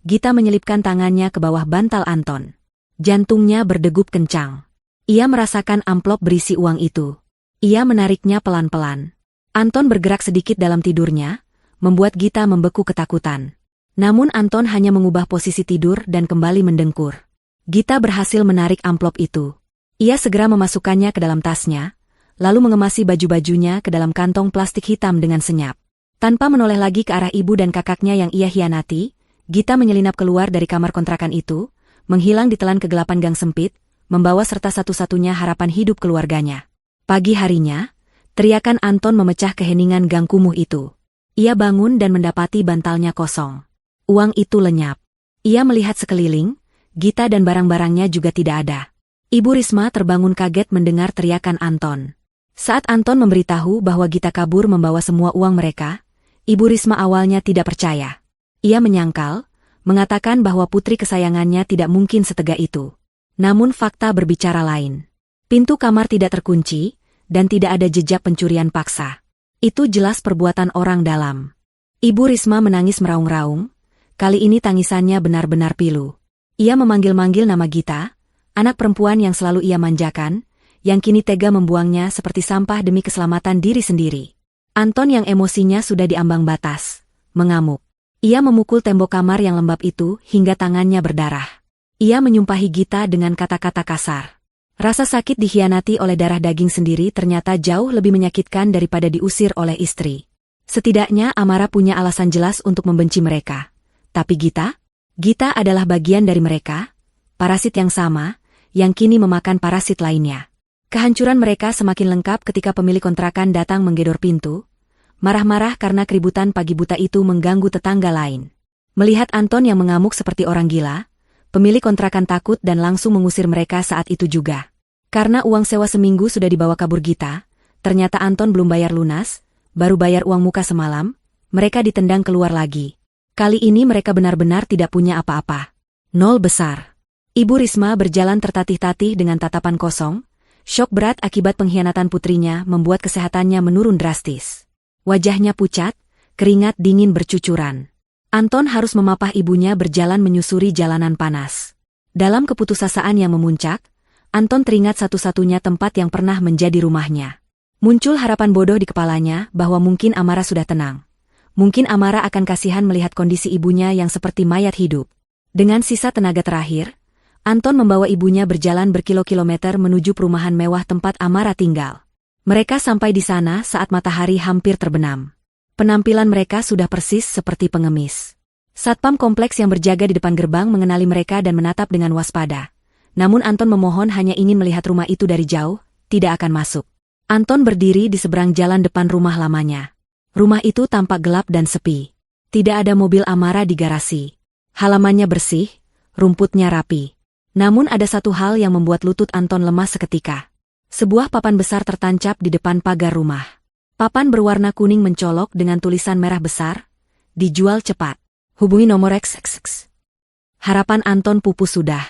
Gita menyelipkan tangannya ke bawah bantal Anton. Jantungnya berdegup kencang. Ia merasakan amplop berisi uang itu. Ia menariknya pelan-pelan. Anton bergerak sedikit dalam tidurnya, membuat Gita membeku ketakutan. Namun Anton hanya mengubah posisi tidur dan kembali mendengkur. Gita berhasil menarik amplop itu. Ia segera memasukkannya ke dalam tasnya, lalu mengemasi baju-bajunya ke dalam kantong plastik hitam dengan senyap. Tanpa menoleh lagi ke arah ibu dan kakaknya yang ia hianati, Gita menyelinap keluar dari kamar kontrakan itu, menghilang di telan kegelapan gang sempit, membawa serta satu-satunya harapan hidup keluarganya. Pagi harinya, teriakan Anton memecah keheningan gang kumuh itu. Ia bangun dan mendapati bantalnya kosong. Uang itu lenyap. Ia melihat sekeliling, Gita dan barang-barangnya juga tidak ada. Ibu Risma terbangun kaget mendengar teriakan Anton. Saat Anton memberitahu bahwa Gita kabur membawa semua uang mereka, Ibu Risma awalnya tidak percaya. Ia menyangkal, mengatakan bahwa putri kesayangannya tidak mungkin setega itu. Namun fakta berbicara lain. Pintu kamar tidak terkunci, dan tidak ada jejak pencurian paksa. Itu jelas perbuatan orang dalam. Ibu Risma menangis meraung-raung. Kali ini tangisannya benar-benar pilu. Ia memanggil-manggil nama Gita, anak perempuan yang selalu ia manjakan, yang kini tega membuangnya seperti sampah demi keselamatan diri sendiri. Anton yang emosinya sudah diambang batas, mengamuk. Ia memukul tembok kamar yang lembab itu hingga tangannya berdarah. Ia menyumpahi Gita dengan kata-kata kasar. Rasa sakit dikhianati oleh darah daging sendiri ternyata jauh lebih menyakitkan daripada diusir oleh istri. Setidaknya Amara punya alasan jelas untuk membenci mereka. Tapi Gita? Gita adalah bagian dari mereka, parasit yang sama, yang kini memakan parasit lainnya. Kehancuran mereka semakin lengkap ketika pemilik kontrakan datang menggedor pintu, marah-marah karena keributan pagi buta itu mengganggu tetangga lain. Melihat Anton yang mengamuk seperti orang gila, pemilik kontrakan takut dan langsung mengusir mereka saat itu juga. Karena uang sewa seminggu sudah dibawa kabur Gita, ternyata Anton belum bayar lunas, baru bayar uang muka semalam, mereka ditendang keluar lagi. Kali ini mereka benar-benar tidak punya apa-apa. Nol besar. Ibu Risma berjalan tertatih-tatih dengan tatapan kosong. Syok berat akibat pengkhianatan putrinya membuat kesehatannya menurun drastis. Wajahnya pucat, keringat dingin bercucuran. Anton harus memapah ibunya berjalan menyusuri jalanan panas. Dalam keputusasaan yang memuncak, Anton teringat satu-satunya tempat yang pernah menjadi rumahnya. Muncul harapan bodoh di kepalanya bahwa mungkin Amara sudah tenang. Mungkin Amara akan kasihan melihat kondisi ibunya yang seperti mayat hidup. Dengan sisa tenaga terakhir, Anton membawa ibunya berjalan berkilo-kilometer menuju perumahan mewah tempat Amara tinggal. Mereka sampai di sana saat matahari hampir terbenam. Penampilan mereka sudah persis seperti pengemis. Satpam kompleks yang berjaga di depan gerbang mengenali mereka dan menatap dengan waspada. Namun Anton memohon hanya ingin melihat rumah itu dari jauh, tidak akan masuk. Anton berdiri di seberang jalan depan rumah lamanya. Rumah itu tampak gelap dan sepi. Tidak ada mobil Amara di garasi. Halamannya bersih, rumputnya rapi. Namun ada satu hal yang membuat lutut Anton lemas seketika. Sebuah papan besar tertancap di depan pagar rumah. Papan berwarna kuning mencolok dengan tulisan merah besar, "Dijual cepat. Hubungi nomor XXX." Harapan Anton pupus sudah.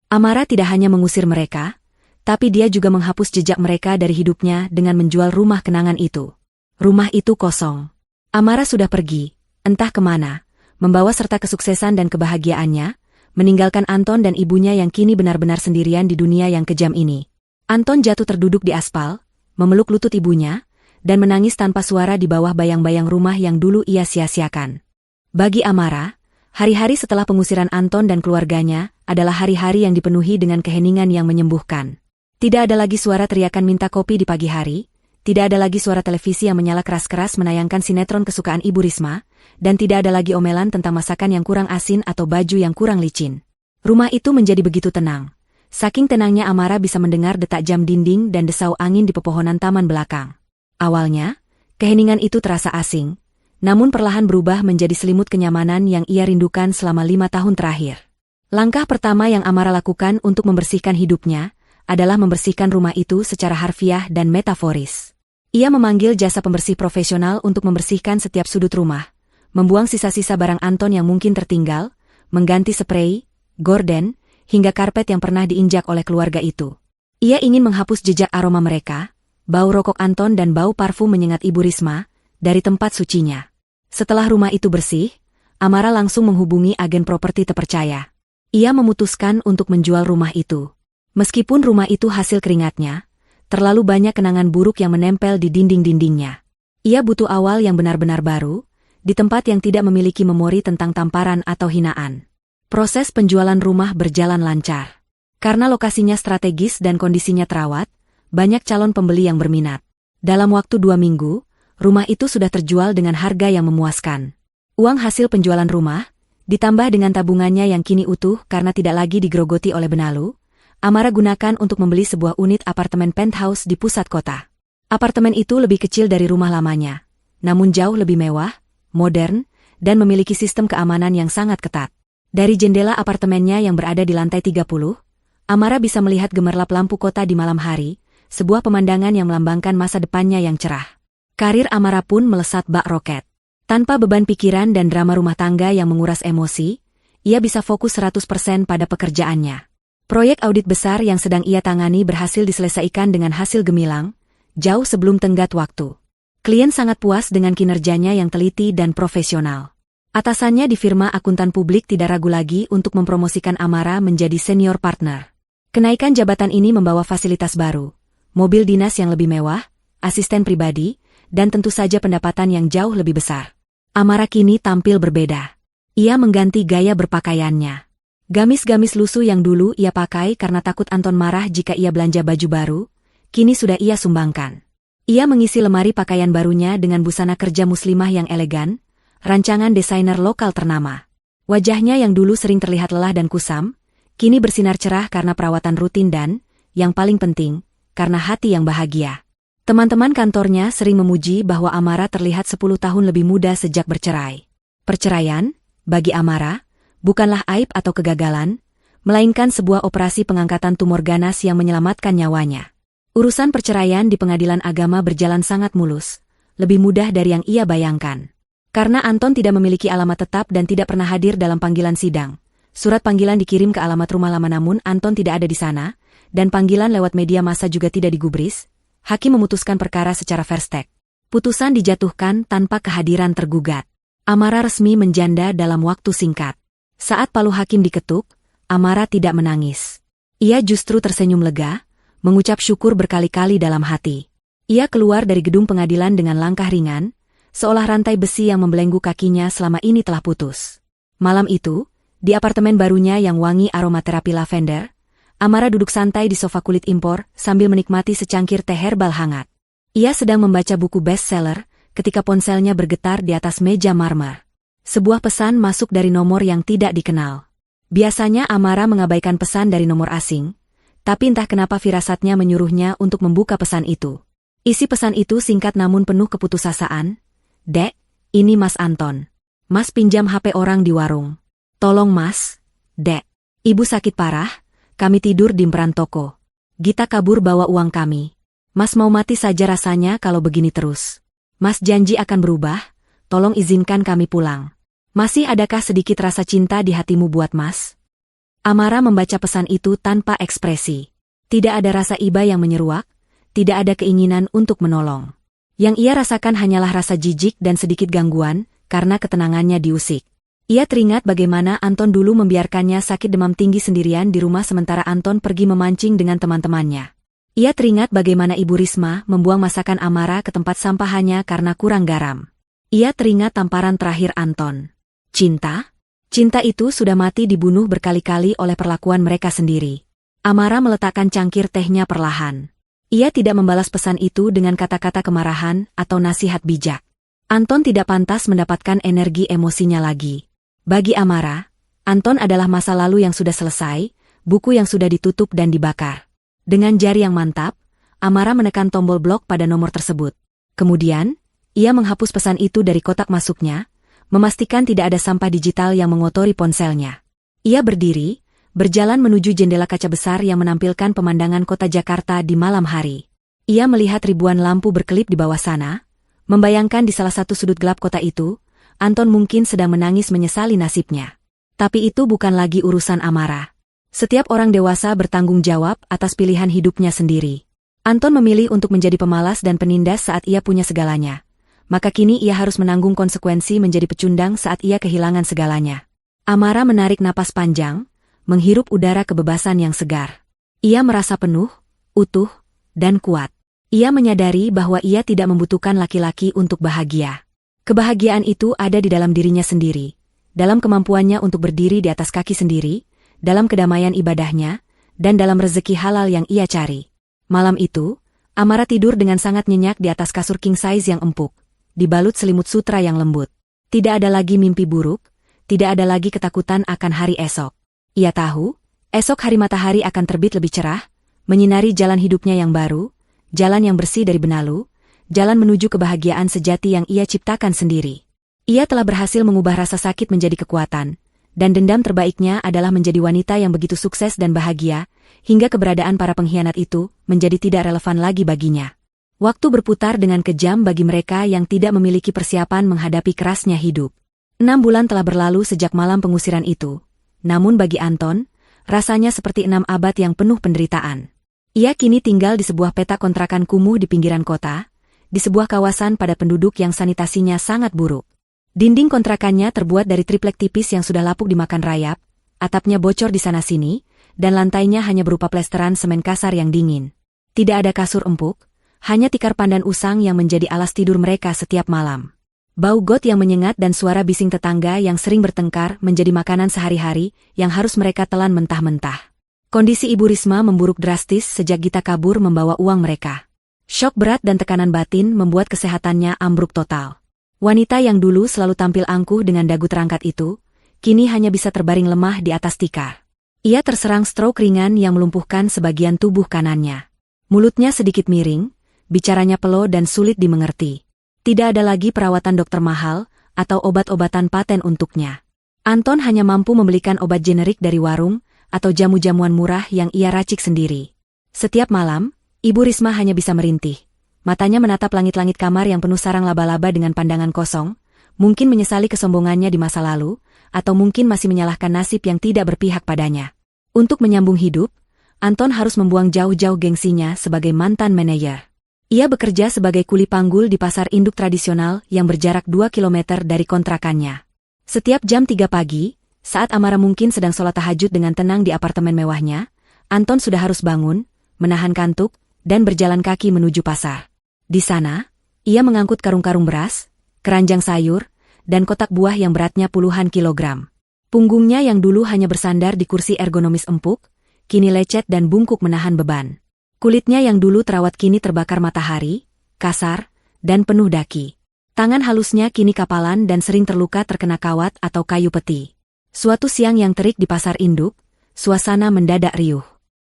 Amara tidak hanya mengusir mereka, tapi dia juga menghapus jejak mereka dari hidupnya dengan menjual rumah kenangan itu. Rumah itu kosong. Amara sudah pergi, entah kemana, membawa serta kesuksesan dan kebahagiaannya, meninggalkan Anton dan ibunya yang kini benar-benar sendirian di dunia yang kejam ini. Anton jatuh terduduk di aspal, memeluk lutut ibunya, dan menangis tanpa suara di bawah bayang-bayang rumah yang dulu ia sia-siakan. Bagi Amara, hari-hari setelah pengusiran Anton dan keluarganya adalah hari-hari yang dipenuhi dengan keheningan yang menyembuhkan. Tidak ada lagi suara teriakan minta kopi di pagi hari, tidak ada lagi suara televisi yang menyala keras-keras menayangkan sinetron kesukaan Ibu Risma, dan tidak ada lagi omelan tentang masakan yang kurang asin atau baju yang kurang licin. Rumah itu menjadi begitu tenang. Saking tenangnya Amara bisa mendengar detak jam dinding dan desau angin di pepohonan taman belakang. Awalnya, keheningan itu terasa asing, namun perlahan berubah menjadi selimut kenyamanan yang ia rindukan selama 5 tahun terakhir. Langkah pertama yang Amara lakukan untuk membersihkan hidupnya adalah membersihkan rumah itu secara harfiah dan metaforis. Ia memanggil jasa pembersih profesional untuk membersihkan setiap sudut rumah, membuang sisa-sisa barang Anton yang mungkin tertinggal, mengganti sprei, gorden, hingga karpet yang pernah diinjak oleh keluarga itu. Ia ingin menghapus jejak aroma mereka, bau rokok Anton dan bau parfum menyengat Ibu Risma, dari tempat sucinya. Setelah rumah itu bersih, Amara langsung menghubungi agen properti terpercaya. Ia memutuskan untuk menjual rumah itu. Meskipun rumah itu hasil keringatnya, terlalu banyak kenangan buruk yang menempel di dinding-dindingnya. Ia butuh awal yang benar-benar baru, di tempat yang tidak memiliki memori tentang tamparan atau hinaan. Proses penjualan rumah berjalan lancar. Karena lokasinya strategis dan kondisinya terawat, banyak calon pembeli yang berminat. Dalam waktu 2 minggu, rumah itu sudah terjual dengan harga yang memuaskan. Uang hasil penjualan rumah, ditambah dengan tabungannya yang kini utuh karena tidak lagi digerogoti oleh benalu, Amara gunakan untuk membeli sebuah unit apartemen penthouse di pusat kota. Apartemen itu lebih kecil dari rumah lamanya, namun jauh lebih mewah, modern, dan memiliki sistem keamanan yang sangat ketat. Dari jendela apartemennya yang berada di lantai 30, Amara bisa melihat gemerlap lampu kota di malam hari, sebuah pemandangan yang melambangkan masa depannya yang cerah. Karir Amara pun melesat bak roket. Tanpa beban pikiran dan drama rumah tangga yang menguras emosi, ia bisa fokus 100% pada pekerjaannya. Proyek audit besar yang sedang ia tangani berhasil diselesaikan dengan hasil gemilang, jauh sebelum tenggat waktu. Klien sangat puas dengan kinerjanya yang teliti dan profesional. Atasannya di firma akuntan publik tidak ragu lagi untuk mempromosikan Amara menjadi senior partner. Kenaikan jabatan ini membawa fasilitas baru, mobil dinas yang lebih mewah, asisten pribadi, dan tentu saja pendapatan yang jauh lebih besar. Amara kini tampil berbeda. Ia mengganti gaya berpakaiannya. Gamis-gamis lusuh yang dulu ia pakai karena takut Anton marah jika ia belanja baju baru, kini sudah ia sumbangkan. Ia mengisi lemari pakaian barunya dengan busana kerja muslimah yang elegan, rancangan desainer lokal ternama. Wajahnya yang dulu sering terlihat lelah dan kusam, kini bersinar cerah karena perawatan rutin dan, yang paling penting, karena hati yang bahagia. Teman-teman kantornya sering memuji bahwa Amara terlihat 10 tahun lebih muda sejak bercerai. Perceraian, bagi Amara, bukanlah aib atau kegagalan, melainkan sebuah operasi pengangkatan tumor ganas yang menyelamatkan nyawanya. Urusan perceraian di pengadilan agama berjalan sangat mulus, lebih mudah dari yang ia bayangkan. Karena Anton tidak memiliki alamat tetap dan tidak pernah hadir dalam panggilan sidang, surat panggilan dikirim ke alamat rumah lama namun Anton tidak ada di sana, dan panggilan lewat media massa juga tidak digubris, hakim memutuskan perkara secara fair stake. Putusan dijatuhkan tanpa kehadiran tergugat. Amara resmi menjanda dalam waktu singkat. Saat palu hakim diketuk, Amara tidak menangis. Ia justru tersenyum lega, mengucap syukur berkali-kali dalam hati. Ia keluar dari gedung pengadilan dengan langkah ringan, seolah rantai besi yang membelenggu kakinya selama ini telah putus. Malam itu, di apartemen barunya yang wangi aromaterapi lavender, Amara duduk santai di sofa kulit impor sambil menikmati secangkir teh herbal hangat. Ia sedang membaca buku bestseller ketika ponselnya bergetar di atas meja marmer. Sebuah pesan masuk dari nomor yang tidak dikenal. Biasanya Amara mengabaikan pesan dari nomor asing, tapi entah kenapa firasatnya menyuruhnya untuk membuka pesan itu. Isi pesan itu singkat namun penuh keputusasaan. "Dek, ini Mas Anton. Mas pinjam HP orang di warung. Tolong Mas, Dek. Ibu sakit parah, kami tidur di emperan toko. Gita kabur bawa uang kami. Mas mau mati saja rasanya kalau begini terus. Mas janji akan berubah, tolong izinkan kami pulang. Masih adakah sedikit rasa cinta di hatimu buat Mas?" Amara membaca pesan itu tanpa ekspresi. Tidak ada rasa iba yang menyeruak, tidak ada keinginan untuk menolong. Yang ia rasakan hanyalah rasa jijik dan sedikit gangguan, karena ketenangannya diusik. Ia teringat bagaimana Anton dulu membiarkannya sakit demam tinggi sendirian di rumah sementara Anton pergi memancing dengan teman-temannya. Ia teringat bagaimana Ibu Risma membuang masakan Amara ke tempat sampah hanya karena kurang garam. Ia teringat tamparan terakhir Anton. Cinta? Cinta itu sudah mati dibunuh berkali-kali oleh perlakuan mereka sendiri. Amara meletakkan cangkir tehnya perlahan. Ia tidak membalas pesan itu dengan kata-kata kemarahan atau nasihat bijak. Anton tidak pantas mendapatkan energi emosinya lagi. Bagi Amara, Anton adalah masa lalu yang sudah selesai, buku yang sudah ditutup dan dibakar. Dengan jari yang mantap, Amara menekan tombol blok pada nomor tersebut. Kemudian, ia menghapus pesan itu dari kotak masuknya, memastikan tidak ada sampah digital yang mengotori ponselnya. Ia berdiri, berjalan menuju jendela kaca besar yang menampilkan pemandangan kota Jakarta di malam hari. Ia melihat ribuan lampu berkelip di bawah sana, membayangkan di salah satu sudut gelap kota itu, Anton mungkin sedang menangis menyesali nasibnya. Tapi itu bukan lagi urusan Amara. Setiap orang dewasa bertanggung jawab atas pilihan hidupnya sendiri. Anton memilih untuk menjadi pemalas dan penindas saat ia punya segalanya. Maka kini ia harus menanggung konsekuensi menjadi pecundang saat ia kehilangan segalanya. Amara menarik napas panjang, menghirup udara kebebasan yang segar. Ia merasa penuh, utuh, dan kuat. Ia menyadari bahwa ia tidak membutuhkan laki-laki untuk bahagia. Kebahagiaan itu ada di dalam dirinya sendiri, dalam kemampuannya untuk berdiri di atas kaki sendiri, dalam kedamaian ibadahnya, dan dalam rezeki halal yang ia cari. Malam itu, Amara tidur dengan sangat nyenyak di atas kasur king size yang empuk, dibalut selimut sutra yang lembut. Tidak ada lagi mimpi buruk, tidak ada lagi ketakutan akan hari esok. Ia tahu, esok hari matahari akan terbit lebih cerah, menyinari jalan hidupnya yang baru, jalan yang bersih dari benalu, jalan menuju kebahagiaan sejati yang ia ciptakan sendiri. Ia telah berhasil mengubah rasa sakit menjadi kekuatan, dan dendam terbaiknya adalah menjadi wanita yang begitu sukses dan bahagia, hingga keberadaan para pengkhianat itu menjadi tidak relevan lagi baginya. Waktu berputar dengan kejam bagi mereka yang tidak memiliki persiapan menghadapi kerasnya hidup. 6 bulan telah berlalu sejak malam pengusiran itu. Namun bagi Anton, rasanya seperti 6 abad yang penuh penderitaan. Ia kini tinggal di sebuah petak kontrakan kumuh di pinggiran kota, di sebuah kawasan padat penduduk yang sanitasinya sangat buruk. Dinding kontrakannya terbuat dari triplek tipis yang sudah lapuk dimakan rayap, atapnya bocor di sana-sini, dan lantainya hanya berupa plesteran semen kasar yang dingin. Tidak ada kasur empuk, hanya tikar pandan usang yang menjadi alas tidur mereka setiap malam. Bau got yang menyengat dan suara bising tetangga yang sering bertengkar menjadi makanan sehari-hari yang harus mereka telan mentah-mentah. Kondisi Ibu Risma memburuk drastis sejak Gita kabur membawa uang mereka. Syok berat dan tekanan batin membuat kesehatannya ambruk total. Wanita yang dulu selalu tampil angkuh dengan dagu terangkat itu, kini hanya bisa terbaring lemah di atas tikar. Ia terserang stroke ringan yang melumpuhkan sebagian tubuh kanannya. Mulutnya sedikit miring, bicaranya pelo dan sulit dimengerti. Tidak ada lagi perawatan dokter mahal, atau obat-obatan paten untuknya. Anton hanya mampu membelikan obat generik dari warung, atau jamu-jamuan murah yang ia racik sendiri. Setiap malam, Ibu Risma hanya bisa merintih. Matanya menatap langit-langit kamar yang penuh sarang laba-laba dengan pandangan kosong, mungkin menyesali kesombongannya di masa lalu, atau mungkin masih menyalahkan nasib yang tidak berpihak padanya. Untuk menyambung hidup, Anton harus membuang jauh-jauh gengsinya sebagai mantan manajer. Ia bekerja sebagai kuli panggul di pasar induk tradisional yang berjarak 2 km dari kontrakannya. Setiap jam 3 pagi, saat Amara mungkin sedang sholat tahajud dengan tenang di apartemen mewahnya, Anton sudah harus bangun, menahan kantuk, dan berjalan kaki menuju pasar. Di sana, ia mengangkut karung-karung beras, keranjang sayur, dan kotak buah yang beratnya puluhan kilogram. Punggungnya yang dulu hanya bersandar di kursi ergonomis empuk, kini lecet dan bungkuk menahan beban. Kulitnya yang dulu terawat kini terbakar matahari, kasar, dan penuh daki. Tangan halusnya kini kapalan dan sering terluka terkena kawat atau kayu peti. Suatu siang yang terik di pasar induk, suasana mendadak riuh.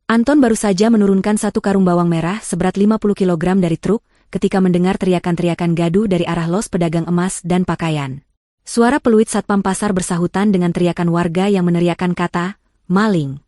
Anton baru saja menurunkan 1 karung bawang merah seberat 50 kg dari truk ketika mendengar teriakan-teriakan gaduh dari arah los pedagang emas dan pakaian. Suara peluit satpam pasar bersahutan dengan teriakan warga yang meneriakkan kata, maling.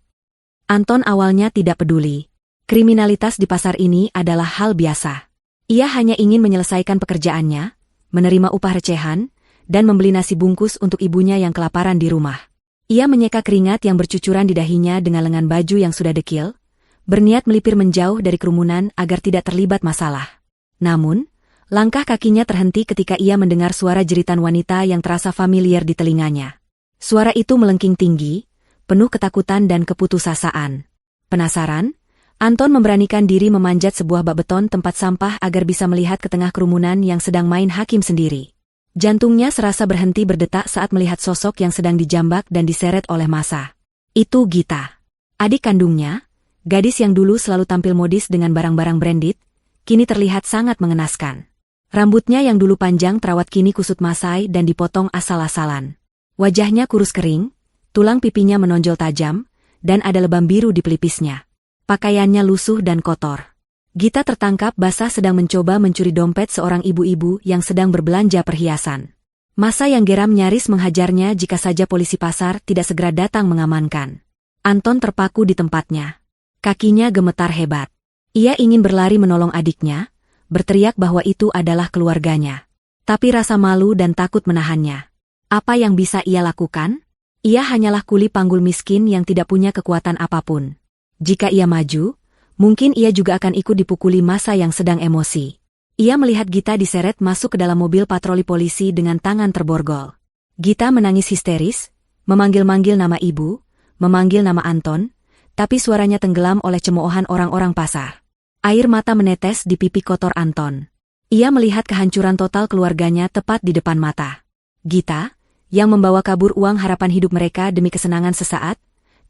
Anton awalnya tidak peduli. Kriminalitas di pasar ini adalah hal biasa. Ia hanya ingin menyelesaikan pekerjaannya, menerima upah recehan, dan membeli nasi bungkus untuk ibunya yang kelaparan di rumah. Ia menyeka keringat yang bercucuran di dahinya dengan lengan baju yang sudah dekil, berniat melipir menjauh dari kerumunan agar tidak terlibat masalah. Namun, langkah kakinya terhenti ketika ia mendengar suara jeritan wanita yang terasa familiar di telinganya. Suara itu melengking tinggi, penuh ketakutan dan keputusasaan. Penasaran? Anton memberanikan diri memanjat sebuah bak beton tempat sampah agar bisa melihat ke tengah kerumunan yang sedang main hakim sendiri. Jantungnya serasa berhenti berdetak saat melihat sosok yang sedang dijambak dan diseret oleh massa. Itu Gita. Adik kandungnya, Gadis yang dulu selalu tampil modis dengan barang-barang branded, kini terlihat sangat mengenaskan. Rambutnya yang dulu panjang terawat kini kusut masai dan dipotong asal-asalan. Wajahnya kurus kering, tulang pipinya menonjol tajam, dan ada lebam biru di pelipisnya. Pakaiannya lusuh dan kotor. Gita tertangkap basah sedang mencoba mencuri dompet seorang ibu-ibu yang sedang berbelanja perhiasan. Massa yang geram nyaris menghajarnya jika saja polisi pasar tidak segera datang mengamankan. Anton terpaku di tempatnya. Kakinya gemetar hebat. Ia ingin berlari menolong adiknya, berteriak bahwa itu adalah keluarganya. Tapi rasa malu dan takut menahannya. Apa yang bisa ia lakukan? Ia hanyalah kuli panggul miskin yang tidak punya kekuatan apapun. Jika ia maju, mungkin ia juga akan ikut dipukuli massa yang sedang emosi. Ia melihat Gita diseret masuk ke dalam mobil patroli polisi dengan tangan terborgol. Gita menangis histeris, memanggil-manggil nama ibu, memanggil nama Anton, tapi suaranya tenggelam oleh cemoohan orang-orang pasar. Air mata menetes di pipi kotor Anton. Ia melihat kehancuran total keluarganya tepat di depan mata. Gita, yang membawa kabur uang harapan hidup mereka demi kesenangan sesaat,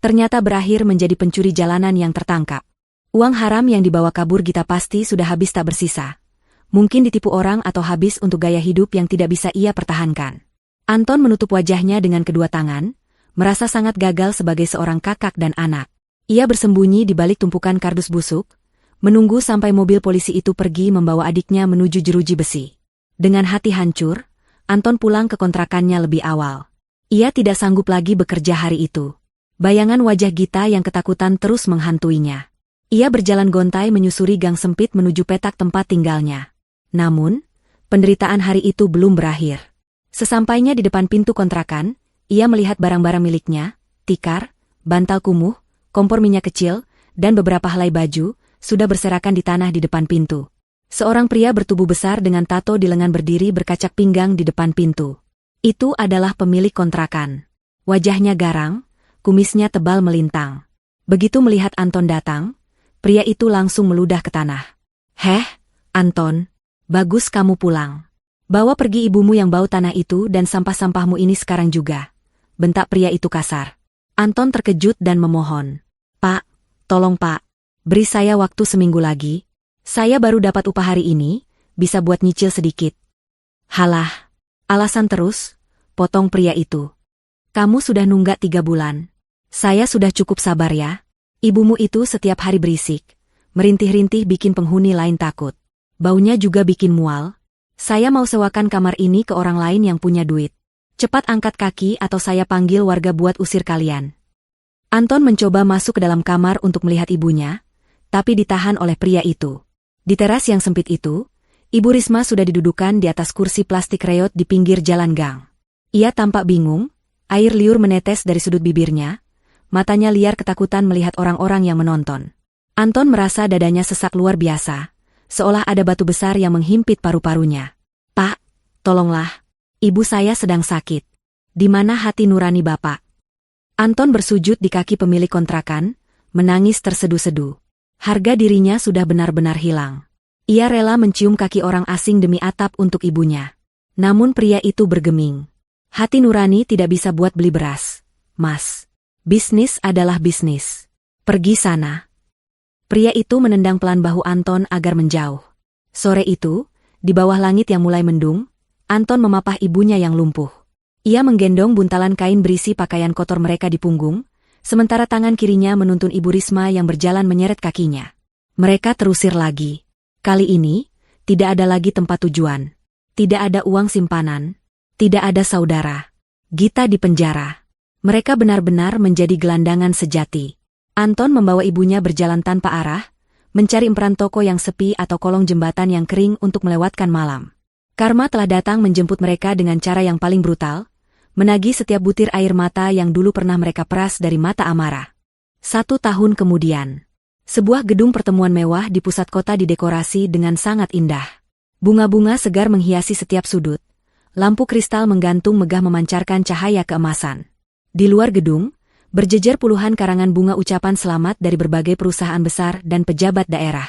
ternyata berakhir menjadi pencuri jalanan yang tertangkap. Uang haram yang dibawa kabur Gita pasti sudah habis tak bersisa. Mungkin ditipu orang atau habis untuk gaya hidup yang tidak bisa ia pertahankan. Anton menutup wajahnya dengan kedua tangan, merasa sangat gagal sebagai seorang kakak dan anak. Ia bersembunyi di balik tumpukan kardus busuk, menunggu sampai mobil polisi itu pergi membawa adiknya menuju jeruji besi. Dengan hati hancur, Anton pulang ke kontrakannya lebih awal. Ia tidak sanggup lagi bekerja hari itu. Bayangan wajah Gita yang ketakutan terus menghantuinya. Ia berjalan gontai menyusuri gang sempit menuju petak tempat tinggalnya. Namun, penderitaan hari itu belum berakhir. Sesampainya di depan pintu kontrakan, ia melihat barang-barang miliknya, tikar, bantal kumuh, kompor minyak kecil, dan beberapa helai baju, sudah berserakan di tanah di depan pintu. Seorang pria bertubuh besar dengan tato di lengan berdiri berkacak pinggang di depan pintu. Itu adalah pemilik kontrakan. Wajahnya garang, kumisnya tebal melintang. Begitu melihat Anton datang, pria itu langsung meludah ke tanah. "Heh, Anton, bagus kamu pulang. Bawa pergi ibumu yang bau tanah itu dan sampah-sampahmu ini sekarang juga," bentak pria itu kasar. Anton terkejut dan memohon. "Pak, tolong Pak, beri saya waktu seminggu lagi. Saya baru dapat upah hari ini, bisa buat nyicil sedikit." "Halah, alasan terus," potong pria itu. "Kamu sudah nunggak 3 bulan. Saya sudah cukup sabar ya. Ibumu itu setiap hari berisik, merintih-rintih bikin penghuni lain takut. Baunya juga bikin mual. Saya mau sewakan kamar ini ke orang lain yang punya duit. Cepat angkat kaki atau saya panggil warga buat usir kalian." Anton mencoba masuk ke dalam kamar untuk melihat ibunya, tapi ditahan oleh pria itu. Di teras yang sempit itu, Ibu Risma sudah didudukan di atas kursi plastik reot di pinggir jalan gang. Ia tampak bingung, air liur menetes dari sudut bibirnya, matanya liar ketakutan melihat orang-orang yang menonton. Anton merasa dadanya sesak luar biasa, seolah ada batu besar yang menghimpit paru-parunya. "Pak, tolonglah. Ibu saya sedang sakit. Di mana hati nurani Bapak?" Anton bersujud di kaki pemilik kontrakan, menangis terseduh-seduh. Harga dirinya sudah benar-benar hilang. Ia rela mencium kaki orang asing demi atap untuk ibunya. Namun pria itu bergeming. "Hati nurani tidak bisa buat beli beras, Mas. Bisnis adalah bisnis. Pergi sana." Pria itu menendang pelan bahu Anton agar menjauh. Sore itu, di bawah langit yang mulai mendung, Anton memapah ibunya yang lumpuh. Ia menggendong buntalan kain berisi pakaian kotor mereka di punggung, sementara tangan kirinya menuntun Ibu Risma yang berjalan menyeret kakinya. Mereka terusir lagi. Kali ini, tidak ada lagi tempat tujuan. Tidak ada uang simpanan. Tidak ada saudara. Gita di penjara. Mereka benar-benar menjadi gelandangan sejati. Anton membawa ibunya berjalan tanpa arah, mencari emperan toko yang sepi atau kolong jembatan yang kering untuk melewatkan malam. Karma telah datang menjemput mereka dengan cara yang paling brutal, menagih setiap butir air mata yang dulu pernah mereka peras dari mata Amara. 1 tahun kemudian, sebuah gedung pertemuan mewah di pusat kota didekorasi dengan sangat indah. Bunga-bunga segar menghiasi setiap sudut. Lampu kristal menggantung megah memancarkan cahaya keemasan. Di luar gedung, berjejer puluhan karangan bunga ucapan selamat dari berbagai perusahaan besar dan pejabat daerah.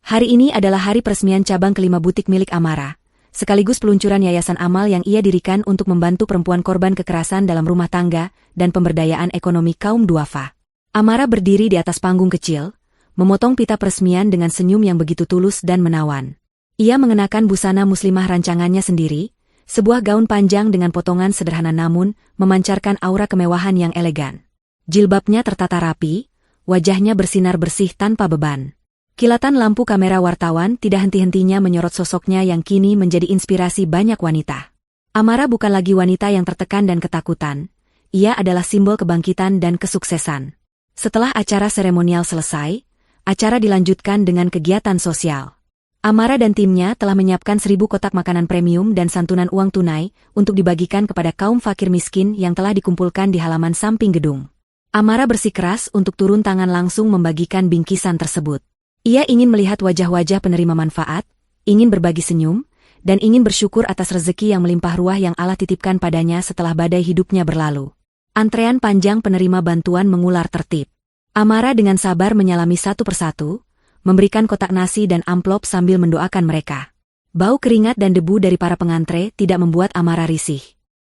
Hari ini adalah hari peresmian cabang kelima butik milik Amara, sekaligus peluncuran yayasan amal yang ia dirikan untuk membantu perempuan korban kekerasan dalam rumah tangga dan pemberdayaan ekonomi kaum duafa. Amara berdiri di atas panggung kecil, memotong pita peresmian dengan senyum yang begitu tulus dan menawan. Ia mengenakan busana muslimah rancangannya sendiri, sebuah gaun panjang dengan potongan sederhana namun memancarkan aura kemewahan yang elegan. Jilbabnya tertata rapi, wajahnya bersinar bersih tanpa beban. Kilatan lampu kamera wartawan tidak henti-hentinya menyorot sosoknya yang kini menjadi inspirasi banyak wanita. Amara bukan lagi wanita yang tertekan dan ketakutan, ia adalah simbol kebangkitan dan kesuksesan. Setelah acara seremonial selesai, acara dilanjutkan dengan kegiatan sosial. Amara dan timnya telah menyiapkan 1.000 kotak makanan premium dan santunan uang tunai untuk dibagikan kepada kaum fakir miskin yang telah dikumpulkan di halaman samping gedung. Amara bersikeras untuk turun tangan langsung membagikan bingkisan tersebut. Ia ingin melihat wajah-wajah penerima manfaat, ingin berbagi senyum, dan ingin bersyukur atas rezeki yang melimpah ruah yang Allah titipkan padanya setelah badai hidupnya berlalu. Antrean panjang penerima bantuan mengular tertib. Amara dengan sabar menyalami satu persatu, memberikan kotak nasi dan amplop sambil mendoakan mereka. Bau keringat dan debu dari para pengantre tidak membuat Amara risih.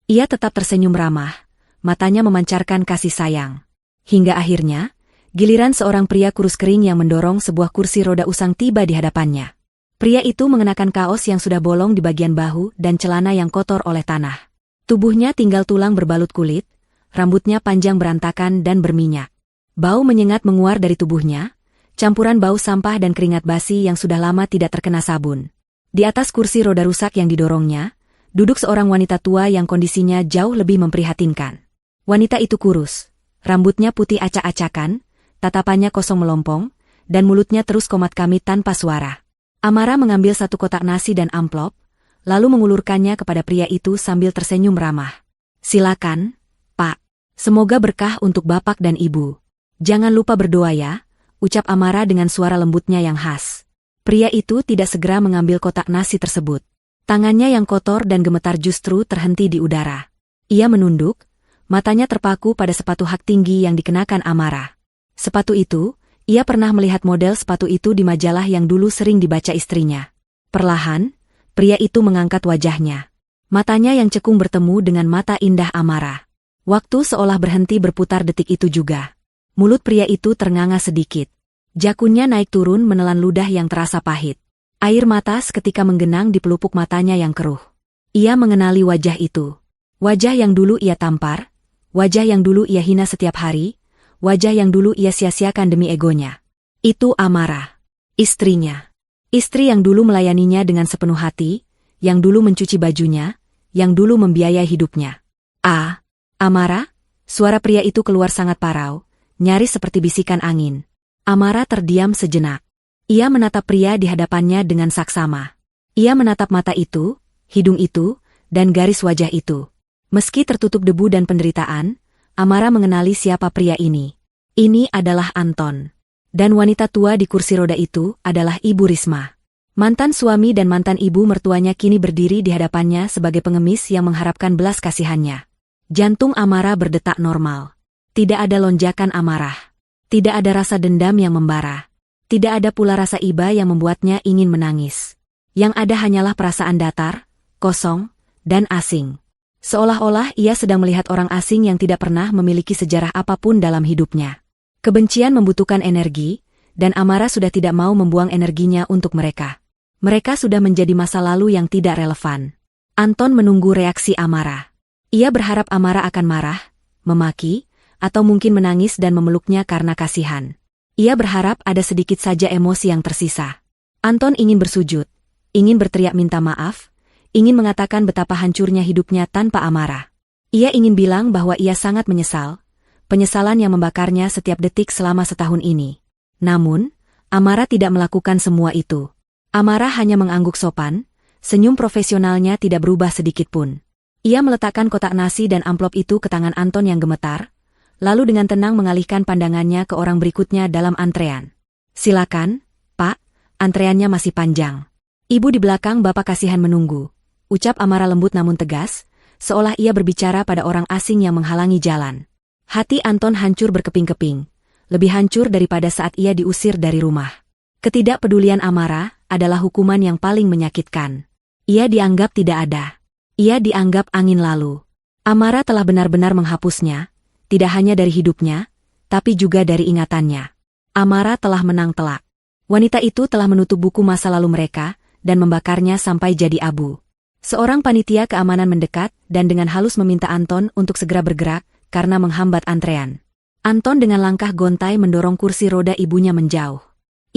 Ia tetap tersenyum ramah, matanya memancarkan kasih sayang. Hingga akhirnya, giliran seorang pria kurus kering yang mendorong sebuah kursi roda usang tiba di hadapannya. Pria itu mengenakan kaos yang sudah bolong di bagian bahu dan celana yang kotor oleh tanah. Tubuhnya tinggal tulang berbalut kulit, rambutnya panjang berantakan dan berminyak. Bau menyengat menguar dari tubuhnya, campuran bau sampah dan keringat basi yang sudah lama tidak terkena sabun. Di atas kursi roda rusak yang didorongnya, duduk seorang wanita tua yang kondisinya jauh lebih memprihatinkan. Wanita itu kurus, rambutnya putih acak-acakan, tatapannya kosong melompong, dan mulutnya terus komat-kamit tanpa suara. Amara mengambil satu kotak nasi dan amplop, lalu mengulurkannya kepada pria itu sambil tersenyum ramah. "Silakan, Pak. Semoga berkah untuk Bapak dan Ibu. Jangan lupa berdoa ya," ucap Amara dengan suara lembutnya yang khas. Pria itu tidak segera mengambil kotak nasi tersebut. Tangannya yang kotor dan gemetar justru terhenti di udara. Ia menunduk, matanya terpaku pada sepatu hak tinggi yang dikenakan Amara. Sepatu itu, ia pernah melihat model sepatu itu di majalah yang dulu sering dibaca istrinya. Perlahan, pria itu mengangkat wajahnya. Matanya yang cekung bertemu dengan mata indah Amara. Waktu seolah berhenti berputar detik itu juga. Mulut pria itu ternganga sedikit. Jakunnya naik turun menelan ludah yang terasa pahit. Air mata seketika menggenang di pelupuk matanya yang keruh. Ia mengenali wajah itu. Wajah yang dulu ia tampar, wajah yang dulu ia hina setiap hari, wajah yang dulu ia sia-siakan demi egonya. Itu Amara, istrinya. Istri yang dulu melayaninya dengan sepenuh hati, yang dulu mencuci bajunya, yang dulu membiayai hidupnya. "Ah, Amara?" Suara pria itu keluar sangat parau, nyaris seperti bisikan angin. Amara terdiam sejenak. Ia menatap pria di hadapannya dengan saksama. Ia menatap mata itu, hidung itu, dan garis wajah itu. Meski tertutup debu dan penderitaan, Amara mengenali siapa pria ini. Ini adalah Anton. Dan wanita tua di kursi roda itu adalah Ibu Risma. Mantan suami dan mantan ibu mertuanya kini berdiri di hadapannya sebagai pengemis yang mengharapkan belas kasihannya. Jantung Amara berdetak normal. Tidak ada lonjakan amarah. Tidak ada rasa dendam yang membara. Tidak ada pula rasa iba yang membuatnya ingin menangis. Yang ada hanyalah perasaan datar, kosong, dan asing. Seolah-olah ia sedang melihat orang asing yang tidak pernah memiliki sejarah apapun dalam hidupnya. Kebencian membutuhkan energi, dan Amara sudah tidak mau membuang energinya untuk mereka. Mereka sudah menjadi masa lalu yang tidak relevan. Anton menunggu reaksi Amara. Ia berharap Amara akan marah, memaki, atau mungkin menangis dan memeluknya karena kasihan. Ia berharap ada sedikit saja emosi yang tersisa. Anton ingin bersujud, ingin berteriak minta maaf, ingin mengatakan betapa hancurnya hidupnya tanpa Amara. Ia ingin bilang bahwa ia sangat menyesal, penyesalan yang membakarnya setiap detik selama setahun ini. Namun, Amara tidak melakukan semua itu. Amara hanya mengangguk sopan, senyum profesionalnya tidak berubah sedikitpun. Ia meletakkan kotak nasi dan amplop itu ke tangan Anton yang gemetar, lalu dengan tenang mengalihkan pandangannya ke orang berikutnya dalam antrean. "Silakan, Pak, antreannya masih panjang." "Ibu di belakang Bapak kasihan menunggu," ucap Amara lembut namun tegas, seolah ia berbicara pada orang asing yang menghalangi jalan. Hati Anton hancur berkeping-keping, lebih hancur daripada saat ia diusir dari rumah. Ketidakpedulian Amara adalah hukuman yang paling menyakitkan. Ia dianggap tidak ada. Ia dianggap angin lalu. Amara telah benar-benar menghapusnya, tidak hanya dari hidupnya, tapi juga dari ingatannya. Amara telah menang telak. Wanita itu telah menutup buku masa lalu mereka dan membakarnya sampai jadi abu. Seorang panitia keamanan mendekat dan dengan halus meminta Anton untuk segera bergerak karena menghambat antrean. Anton dengan langkah gontai mendorong kursi roda ibunya menjauh.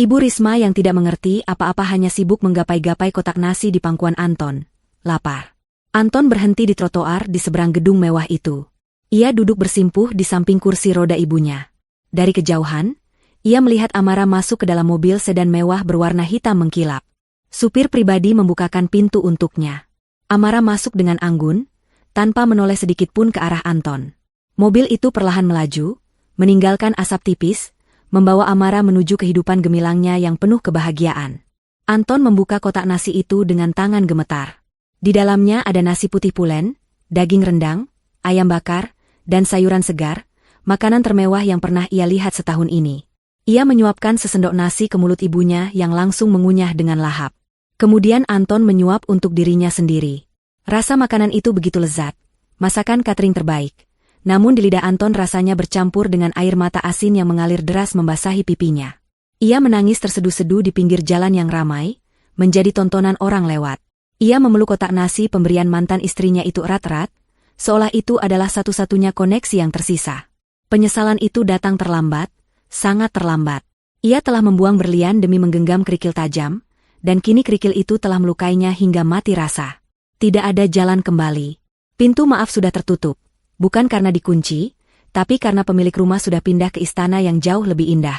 Ibu Risma yang tidak mengerti apa-apa hanya sibuk menggapai-gapai kotak nasi di pangkuan Anton. Lapar. Anton berhenti di trotoar di seberang gedung mewah itu. Ia duduk bersimpuh di samping kursi roda ibunya. Dari kejauhan, ia melihat Amara masuk ke dalam mobil sedan mewah berwarna hitam mengkilap. Supir pribadi membukakan pintu untuknya. Amara masuk dengan anggun, tanpa menoleh sedikit pun ke arah Anton. Mobil itu perlahan melaju, meninggalkan asap tipis, membawa Amara menuju kehidupan gemilangnya yang penuh kebahagiaan. Anton membuka kotak nasi itu dengan tangan gemetar. Di dalamnya ada nasi putih pulen, daging rendang, ayam bakar, dan sayuran segar, makanan termewah yang pernah ia lihat setahun ini. Ia menyuapkan sesendok nasi ke mulut ibunya yang langsung mengunyah dengan lahap. Kemudian Anton menyuap untuk dirinya sendiri. Rasa makanan itu begitu lezat, masakan catering terbaik. Namun di lidah Anton rasanya bercampur dengan air mata asin yang mengalir deras membasahi pipinya. Ia menangis terseduh-seduh di pinggir jalan yang ramai, menjadi tontonan orang lewat. Ia memeluk kotak nasi pemberian mantan istrinya itu erat-erat, seolah itu adalah satu-satunya koneksi yang tersisa. Penyesalan itu datang terlambat, sangat terlambat. Ia telah membuang berlian demi menggenggam kerikil tajam, dan kini kerikil itu telah melukainya hingga mati rasa. Tidak ada jalan kembali. Pintu maaf sudah tertutup, bukan karena dikunci, tapi karena pemilik rumah sudah pindah ke istana yang jauh lebih indah.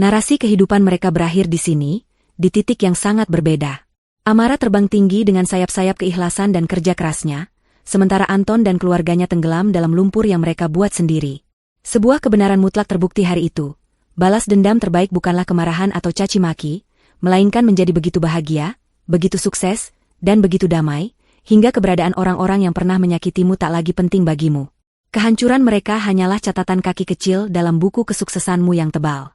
Narasi kehidupan mereka berakhir di sini, di titik yang sangat berbeda. Amara terbang tinggi dengan sayap-sayap keikhlasan dan kerja kerasnya, sementara Anton dan keluarganya tenggelam dalam lumpur yang mereka buat sendiri. Sebuah kebenaran mutlak terbukti hari itu. Balas dendam terbaik bukanlah kemarahan atau caci maki, melainkan menjadi begitu bahagia, begitu sukses, dan begitu damai, hingga keberadaan orang-orang yang pernah menyakitimu tak lagi penting bagimu. Kehancuran mereka hanyalah catatan kaki kecil dalam buku kesuksesanmu yang tebal.